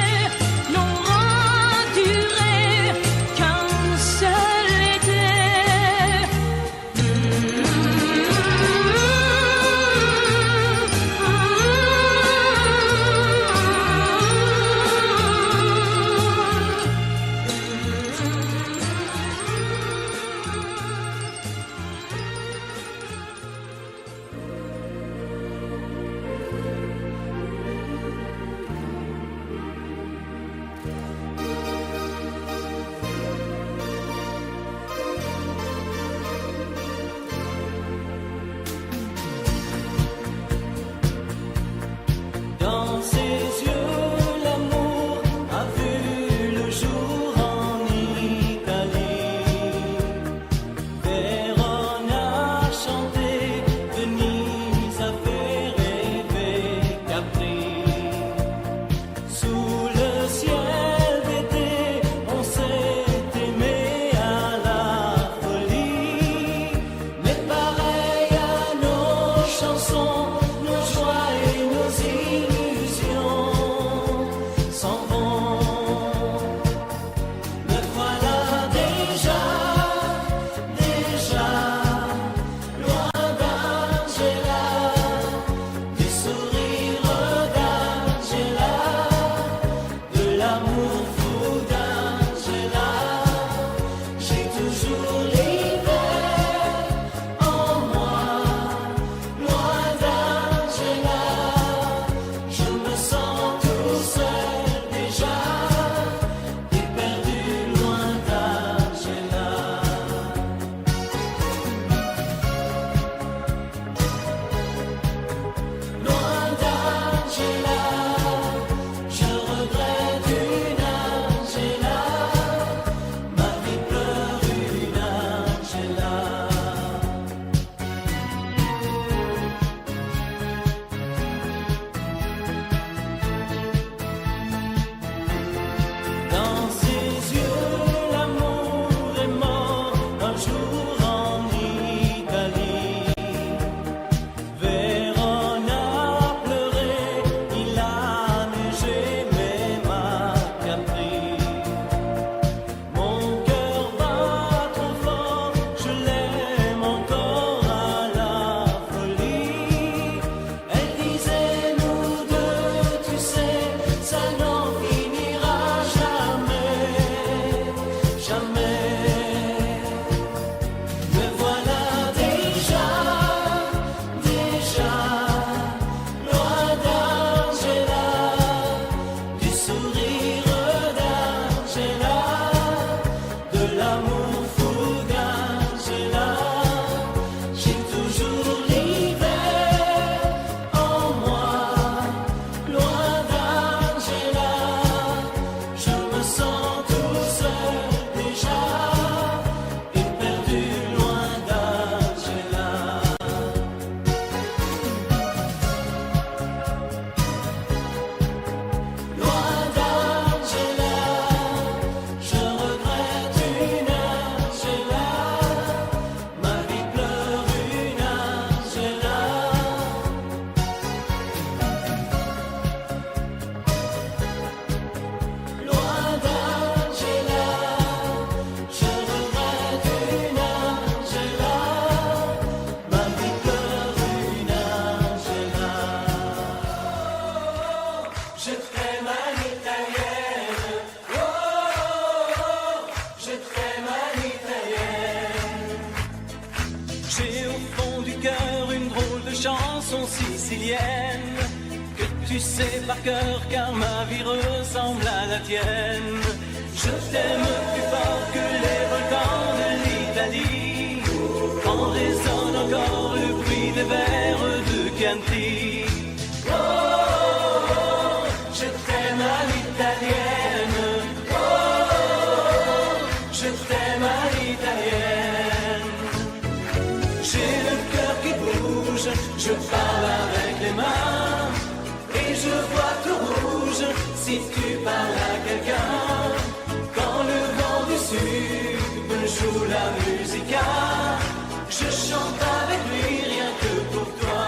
n'aura duré qu'un seul été.
Dans ses yeux, l'amour a vu le jour en Italie. Vérone a chanté, Venise a fait rêver Capri. Sous le ciel d'été, on s'est aimé à la folie. Mais pareil à nos chansons, nos joies et nos illusions s'en vont. Me voilà déjà loin d'Angela, du sourire d'Angela, de l'amour fou d'Angela. J'ai toujours l'hiver en moi, loin d'Angela. Je me sens tout seul déjà, et perdu loin d'Angela. Loin d'Angela, je regrette une Angela, ma vie pleure une Angela. Dans ses yeux, l'amour est mort un jour en Italie. Vérone a pleuré, il a neigé, même à Capri. Mon cœur bat trop fort, je l'aime encore à la folie. Elle disait, nous deux, tu sais, ça n'en finira jamais, jamais. Me voilà déjà loin d'Angela, du sourire d'Angela, de l'amour fou d'Angela. J'ai toujours l'hiver en moi, loin d'Angela. Je me sens tout seul déjà, et perdu loin d'Angela. Loin d'Angela, je regrette une Angela, ma vie pleure une Angela. Loin d'Angela, je regrette une Angela, ma vie pleure une Angela. Je t'aime à l'italienne, oh, je t'aime à l'italienne.
J'ai au fond du cœur une drôle de chanson sicilienne que tu
tu sais par cœur car ma vie ressemble à la tienne. Je t'aime plus fort que les volcans de l'Italie, quand résonne encore le bruit des vers de Chianti. Oh, oh, oh, je t'aime à l'italienne. Oh, oh, je t'aime à l'italienne. J'ai le cœur qui bouge, je parle avec les mains, et je vois tout rouge si tu parles à quelqu'un. Quand le vent du sud me joue la musica, je chante avec lui rien que pour toi.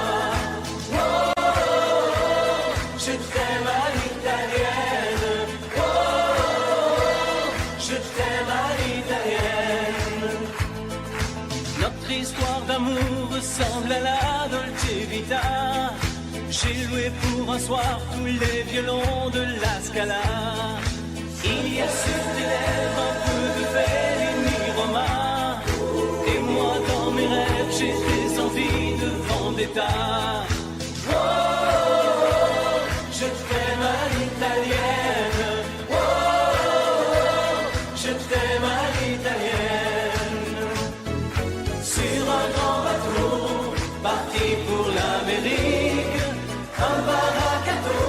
Oh, oh, oh, je t'aime à l'italienne. Oh, oh, je t'aime à l'italienne. Notre histoire d'amour ressemble à la Dolce Vita. J'ai loué pour un soir tous les violons de la Scala. Il y a sur tes lèvres un peu de Fellini Roma, et moi dans mes rêves j'ai des envies de vendetta. Oh, oh, oh, je t'aime à l'italienne. Oh, oh, oh, je t'aime à l'italienne. Sur un grand bateau parti pour l'Amérique, un baracato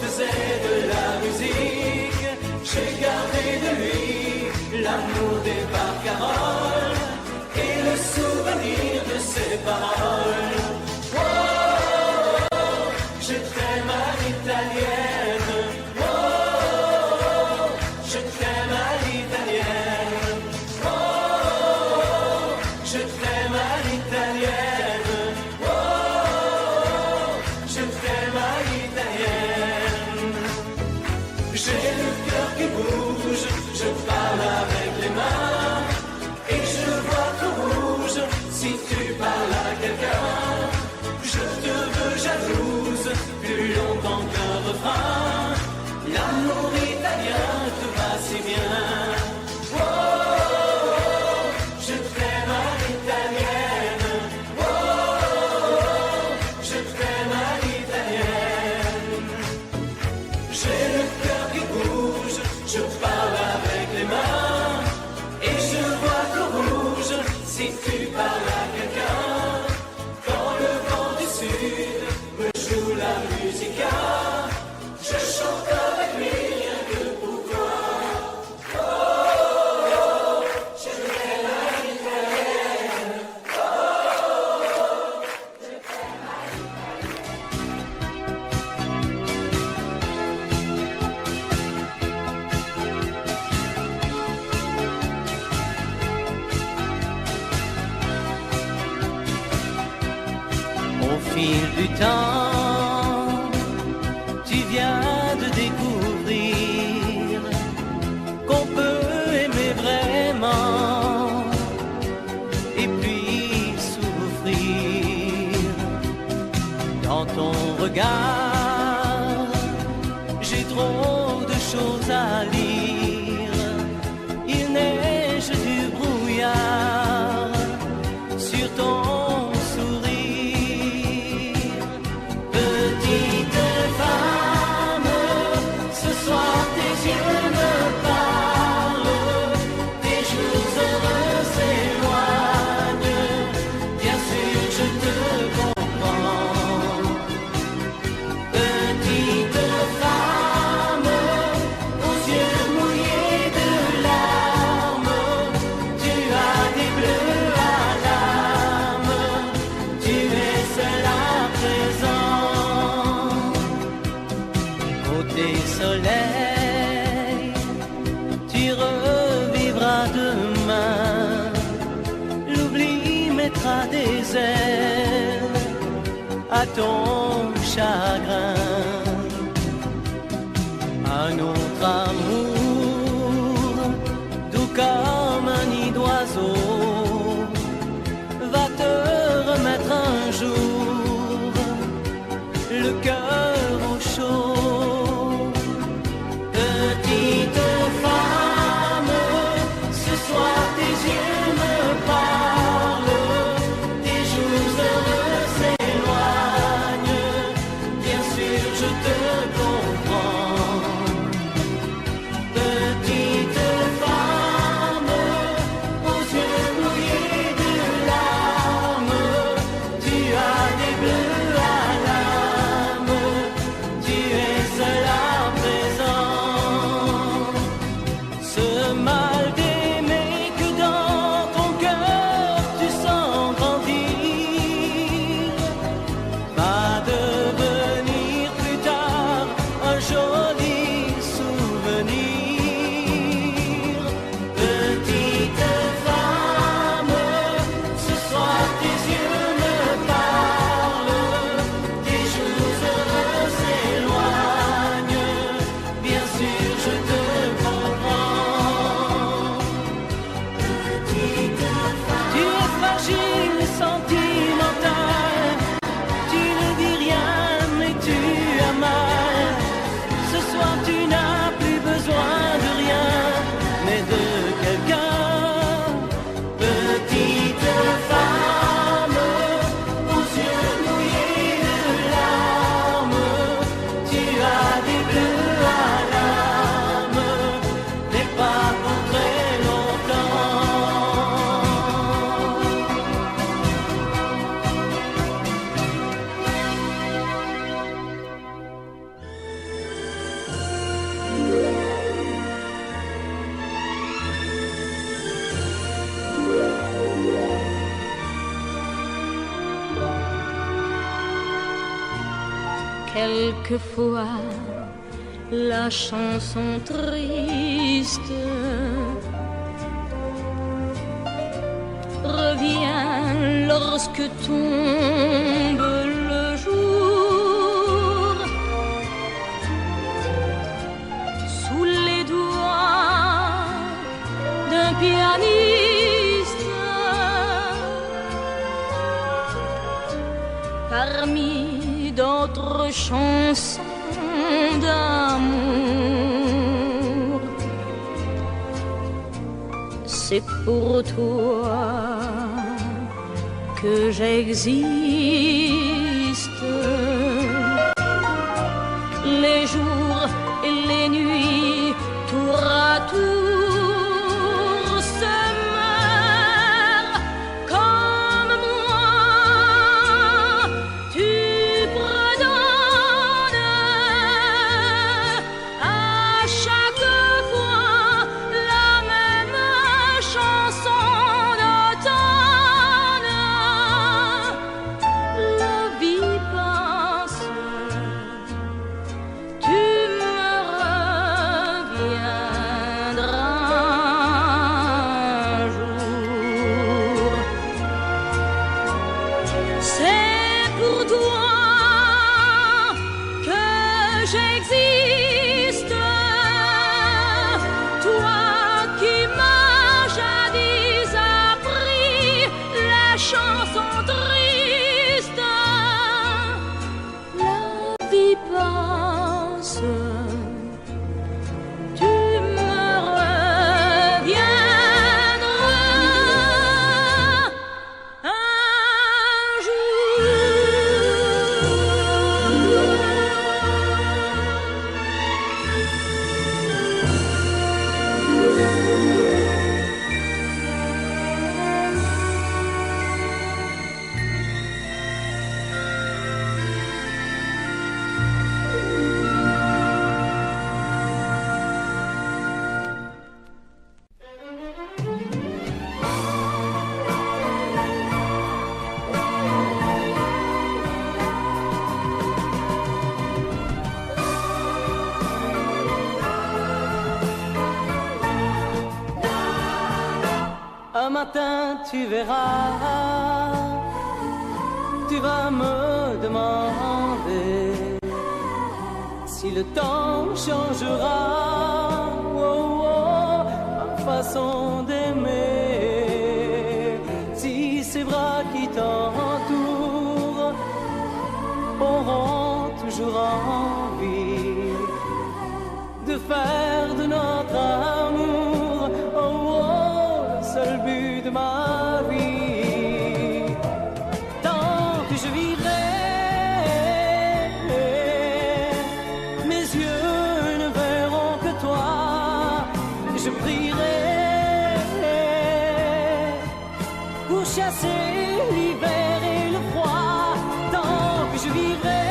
faisait de la musique. J'ai gardé de lui l'amour des barcaroles et le souvenir de ses paroles. Oh, oh, oh, je t'aime à l'italienne. Oh, oh, oh, je t'aime à l'italienne. Oh, oh, oh, je t'aime à l'italienne. Oh, oh, oh, je t'aime à l'italienne. J'ai le cœur qui bouge, je parle avec les mains, et je vois tout rouge si tu parles à quelqu'un. Je te veux jalouse plus longtemps qu'un refrain. L'amour italien te va si bien. Oh, oh, oh, je t'aime à l'italienne. Oh, oh, oh, je t'aime à l'italienne. J'ai le cœur qui bouge, je parle avec les mains, et je vois tout rouge si tu parles à quelqu'un. Quand le vent du sud me joue la musica, je chante avec lui rien que pour toi. Oh, oh, oh, je t'aime à l'italienne. Oh, oh, oh, je t'aime à Au fil du temps, tu viens de découvrir qu'on peut aimer vraiment et puis souffrir. Dans ton regard, j'ai trop de choses à lire. Il neige du brouillard sur ton soleil, tu revivras demain. L'oubli mettra des ailes à ton chagrin. Un autre amour, doux comme un nid d'oiseau, va te remettre un jour le cœur au chaud. Petite femme, ce soir tes yeux me parlent, tes jours heureux s'éloignent. Bien sûr je
quelquefois la chanson triste revient lorsque tombe le jour sous les doigts d'un pianiste parmi d'autres chansons d'amour. C'est pour toi que j'existe. Les jours et les nuits, tour à tour, se meurent comme moi. Tu redonnes à chaque fois la même chanson d'automne. La vie passe, tu me reviendras un jour. C'est pour toi que j'existe, toi qui m'as jadis appris la chanson triste. La vie passe, tu me reviendras un jour.
Un matin tu verras, tu vas me demander si le temps changera ma façon d'aimer, si ces bras qui t'entourent auront toujours envie de faire de notre amour le seul but de ma vie. Tant que je vivrai, mes yeux ne verront que toi. Je prierai pour chasser l'hiver et le froid. Tant que je vivrai,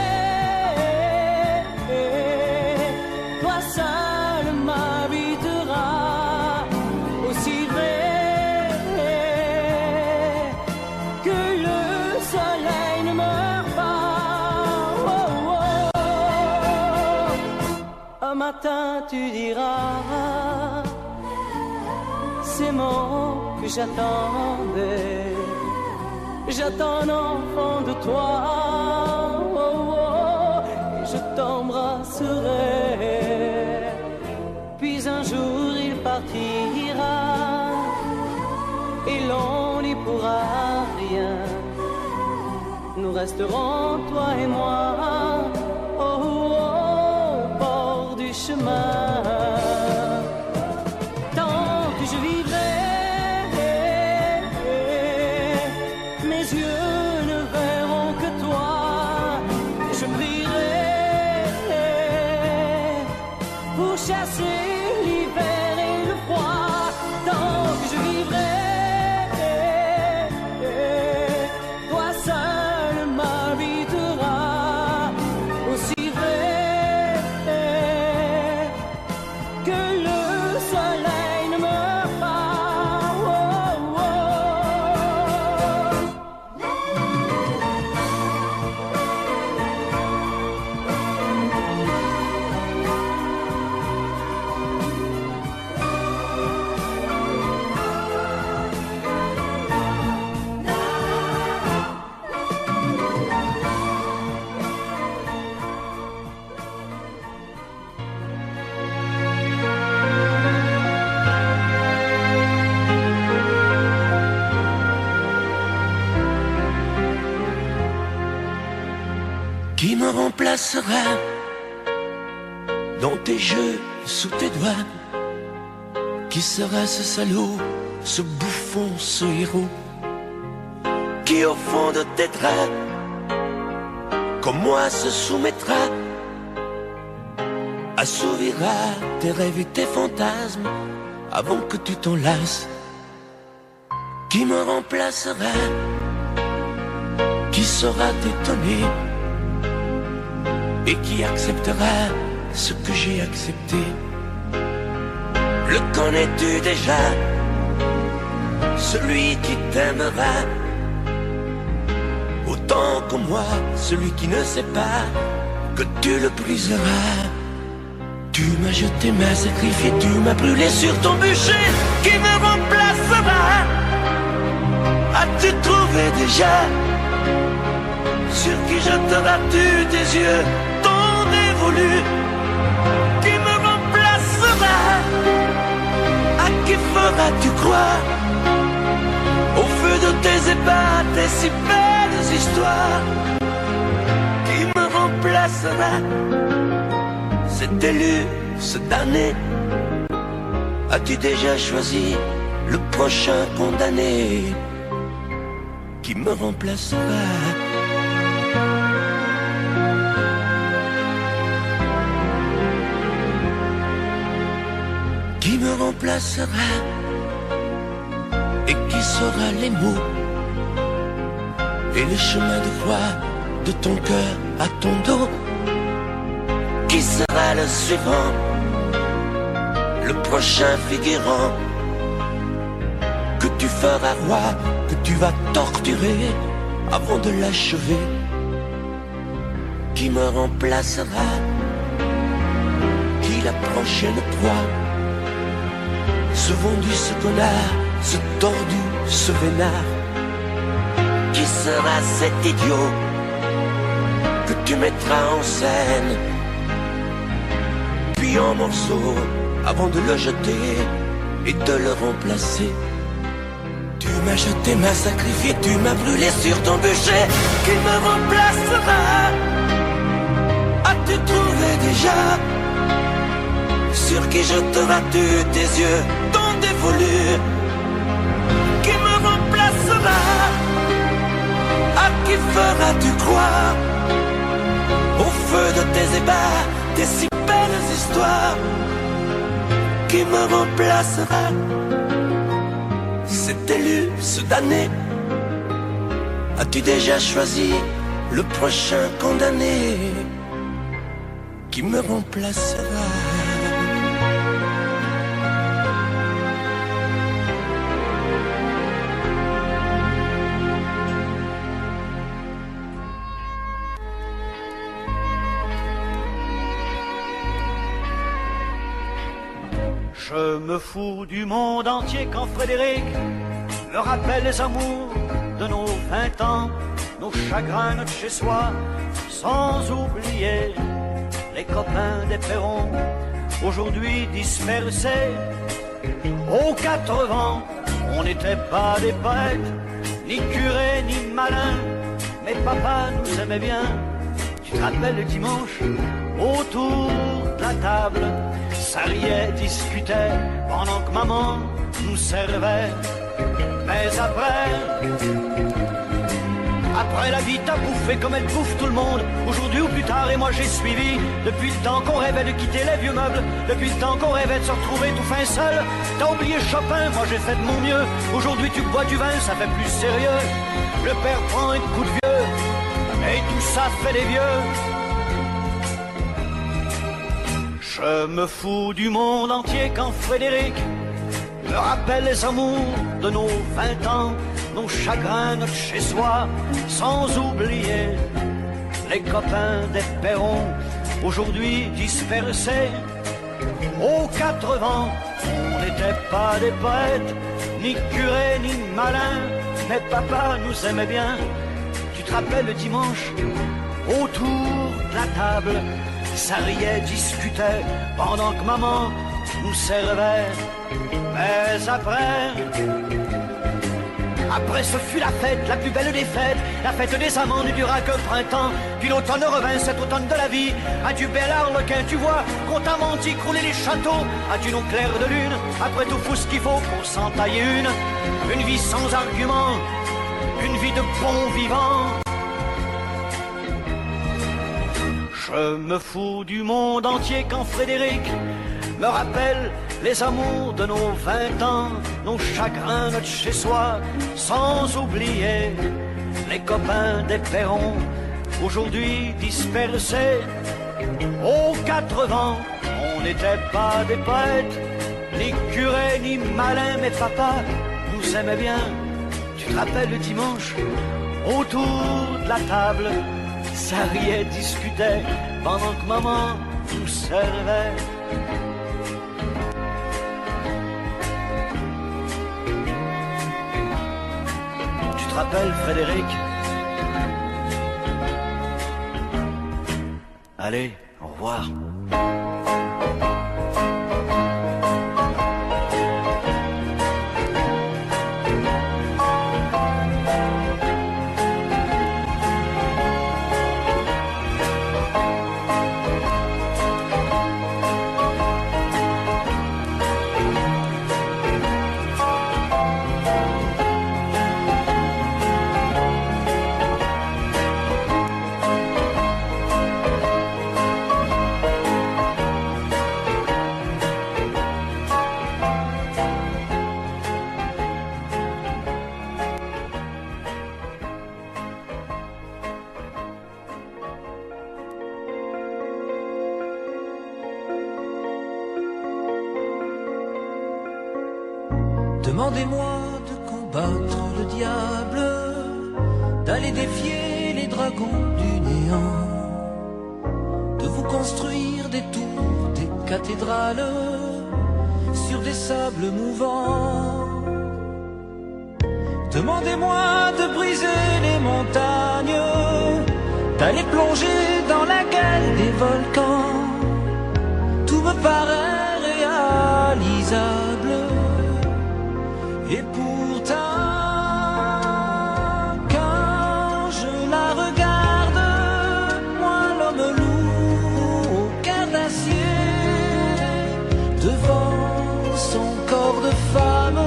toi seul m'habiteras. Aussi vrai que le soleil ne meurt pas. Un matin tu diras ces mots que j'attendais. J'attends un enfant de toi, et je t'embrasserai. Puis un jour il partira, et l'on n'y pourra rien. Nous resterons, toi et moi, au bord du chemin. Tant que je vivrai, mes yeux ne verront que toi. Je prierai pour chasser l'hiver et le froid. Tant que je vivrai, toi seul m'habiteras. Aussi vrai
Qui me remplacera dans tes jeux, sous tes doigts? Qui sera ce salaud, ce bouffon, ce héros? Qui au fond de tes draps, comme moi, se soumettra, assouvira tes rêves et tes fantasmes avant que tu t'en lasses? Qui me remplacera? Qui saura t'étonner et qui acceptera ce que j'ai accepté? Le connais-tu déjà? Celui qui t'aimera autant que moi, celui qui ne sait pas que tu le briseras. Tu m'as jeté, m'as sacrifié, tu m'as brûlé sur ton bûcher. Qui me remplacera? As-tu trouvé déjà sur qui jetteras-tu tes yeux, ton dévolu? Qui me remplacera? À qui feras-tu croire au feu de tes ébats, tes si belles histoires? Qui me remplacera? Cet élu, ce damné, as-tu déjà choisi le prochain condamné? Qui me remplacera? Qui me remplacera? Et qui saura les mots et le chemin de croix de ton cœur à ton dos? Qui sera le suivant, le prochain figurant que tu feras roi, que tu vas torturer avant de l'achever? Qui me remplacera? Qui la prochaine proie? Ce vendu, ce connard, ce tordu, ce vénard? Qui sera cet idiot que tu mettras en scène, puis en morceaux, avant de le jeter et de le remplacer? Tu m'as jeté, m'as sacrifié, tu m'as brûlé sur ton bûcher. Qui me remplacera? As-tu trouvé déjà sur qui jetteras-tu tes yeux, ton dévolu? Qui me remplacera? À qui feras-tu croire au feu de tes ébats, tes si belles histoires? Qui me remplacera? Cet élu, ce damné, as-tu déjà choisi le prochain condamné? Qui me remplacera?
Je me fous du monde entier quand Frédéric me rappelle les amours de nos 20 ans, nos chagrins, notre chez-soi, sans oublier les copains des Perrons, aujourd'hui dispersés aux 4 vents. On n'était pas des poètes, ni curés, ni malins, mais papa nous aimait bien. Tu te rappelles le dimanche, autour de la table, ça riait, discutait, pendant que maman nous servait. Mais après la vie t'a bouffé comme elle bouffe tout le monde, aujourd'hui ou plus tard, et moi j'ai suivi. Depuis le temps qu'on rêvait de quitter les vieux meubles, depuis le temps qu'on rêvait de se retrouver tout fin seul. T'as oublié Chopin, moi j'ai fait de mon mieux. Aujourd'hui tu bois du vin, ça fait plus sérieux. Le père prend un coup de vieux, et tout ça fait des vieux. Je me fous du monde entier quand Frédéric me rappelle les amours de nos 20 ans, nos chagrins, notre chez-soi, sans oublier les copains des Perrons, aujourd'hui dispersés aux 4 vents. On n'était pas des poètes, ni curés, ni malins, mais papa nous aimait bien. Tu te rappelles le dimanche, autour de la table, ça riait, discutait, pendant que maman nous servait. Mais Après ce fut la fête, la plus belle des fêtes. La fête des amants ne dura que printemps. Puis l'automne revint, cet automne de la vie. Adieu bel arlequin, tu vois, qu'on t'a menti, crouler les châteaux. Adieu nos clairs de lune, après tout ce qu'il faut pour s'en tailler une. Une vie sans argument, une vie de bon vivant. Je me fous du monde entier quand Frédéric me rappelle les amours de nos 20 ans, nos chagrins, notre chez-soi, sans oublier les copains des perrons, aujourd'hui dispersés aux 4 vents. On n'était pas des poètes, ni curés, ni malins, mais papa nous aimait bien. Tu te rappelles le dimanche, autour de la table, ça riait, discutait, pendant que maman nous servait. Tu te rappelles, Frédéric? Allez, au revoir.
Demandez-moi de combattre le diable, d'aller défier les dragons du néant, de vous construire des tours, des cathédrales sur des sables mouvants. Demandez-moi de briser les montagnes, d'aller plonger dans la gueule des volcans. Tout me paraît réalisable. Et pourtant, quand je la regarde, moi l'homme lourd au cœur d'acier, devant son corps de femme,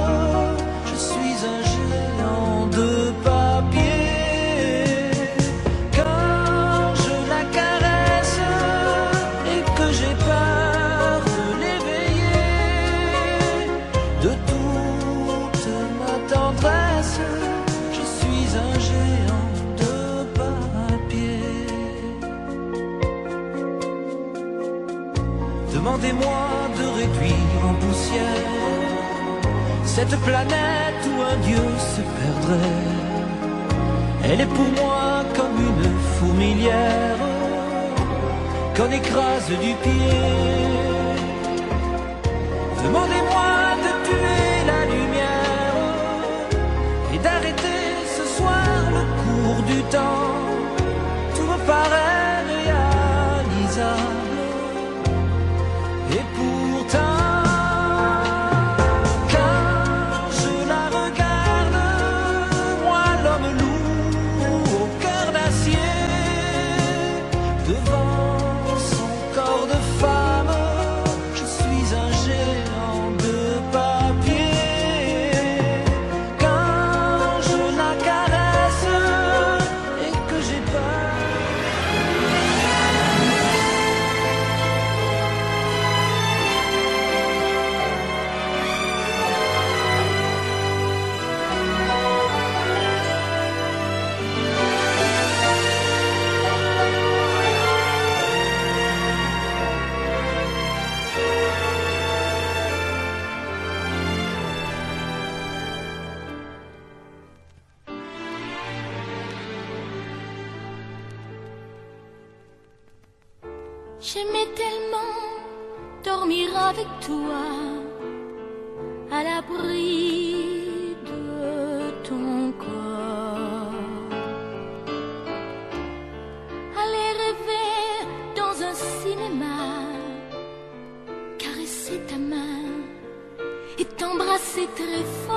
je suis un géant de papier. Quand je la caresse et que j'ai peur de l'éveiller, de tout tendresse, je suis un géant de papier. Demandez-moi de réduire en poussière cette planète où un dieu se perdrait. Elle est pour moi comme une fourmilière qu'on écrase du pied. Demandez-moi de tuer la lumière et d'arrêter ce soir le cours du temps. Tout me paraît réalisable. Et pourtant, quand je la regarde, moi l'homme lourd au cœur d'acier, devant son corps de femme, je suis un géant de papier. Quand je la caresse et que j'ai peur,
j'aimais tellement dormir avec toi, à l'abri de ton corps, aller rêver dans un cinéma, caresser ta main et t'embrasser très fort.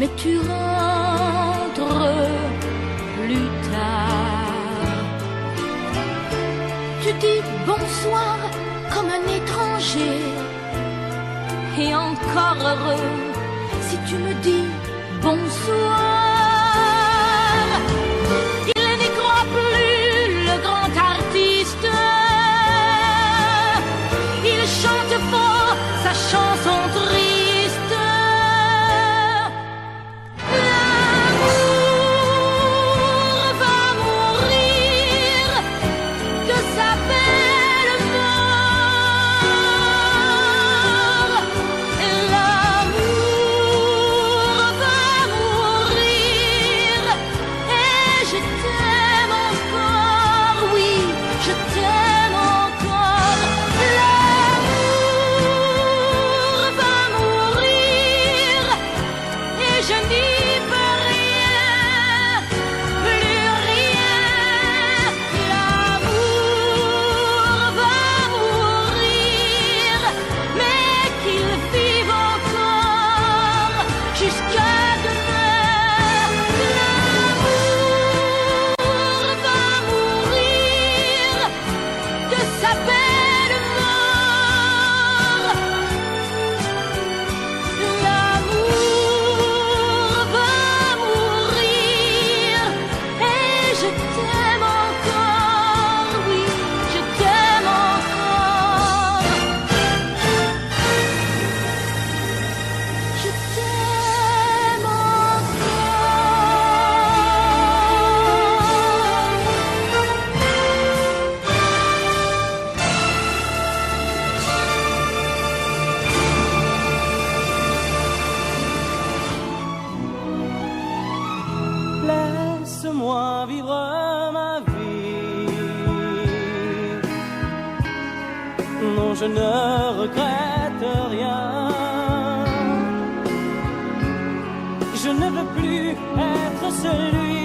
mais tu rentres plus tard. Tu dis bonsoir comme un étranger, et encore heureux si tu me dis bonsoir. Il n'y croit plus, le grand artiste. Il chante fort sa chanson triste. L'amour va mourir de sa belle mort. L'amour va mourir et je t'aime encore, oui, je t'aime encore. L'amour va mourir et je n'y peux rien, plus rien. L'amour va mourir, mais qu'il vive encore jusqu'à demain. L'amour va mourir de sa belle mort. L'amour va mourir et je t'aime encore, oui, je t'aime encore. Je t'aime
Laisse-moi vivre ma vie. Non, je ne regrette rien. Je ne veux plus être celui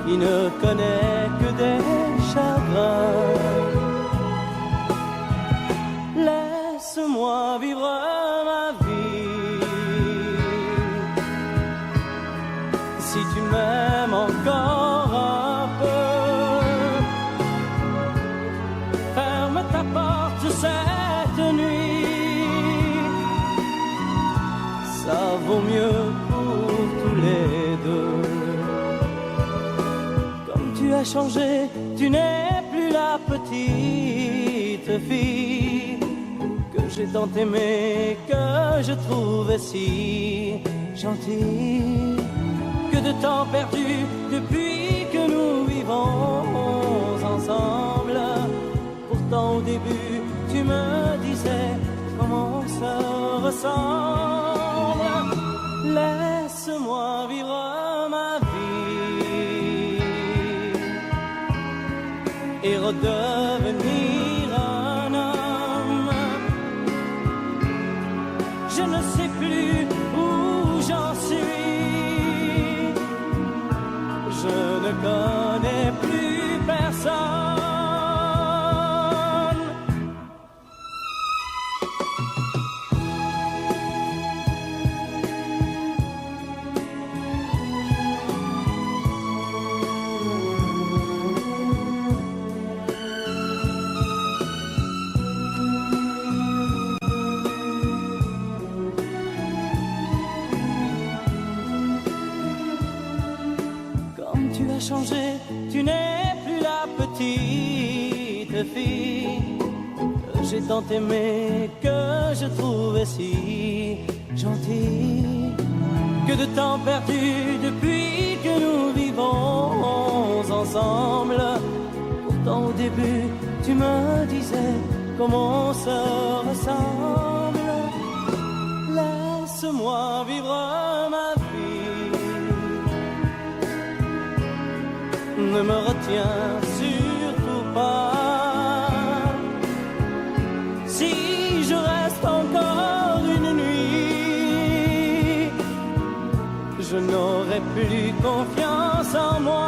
qui ne connaît que des chagrins. Laisse-moi vivre ma vie. Si tu m'aimes encore un peu, ferme ta porte cette nuit. Ça vaut mieux pour tous les deux. Comme tu as changé, tu n'es plus la petite fille que j'ai tant aimée, que je trouvais si gentille. Que de temps perdu depuis que nous vivons ensemble. Pourtant au début tu me disais comment on se ressemble. Laisse-moi vivre ma vie et redevenir un homme. Je ne sais plus où j'en suis. Je ne connais plus personne. Tu as changé, tu n'es plus la petite fille que j'ai tant aimée, que je trouvais si gentille. Que de temps perdu depuis que nous vivons ensemble. Pourtant au début tu me disais comment on se ressemble. Laisse-moi vivre ma vie. Ne me retiens surtout pas. Si je reste encore une nuit, je n'aurai plus confiance en moi.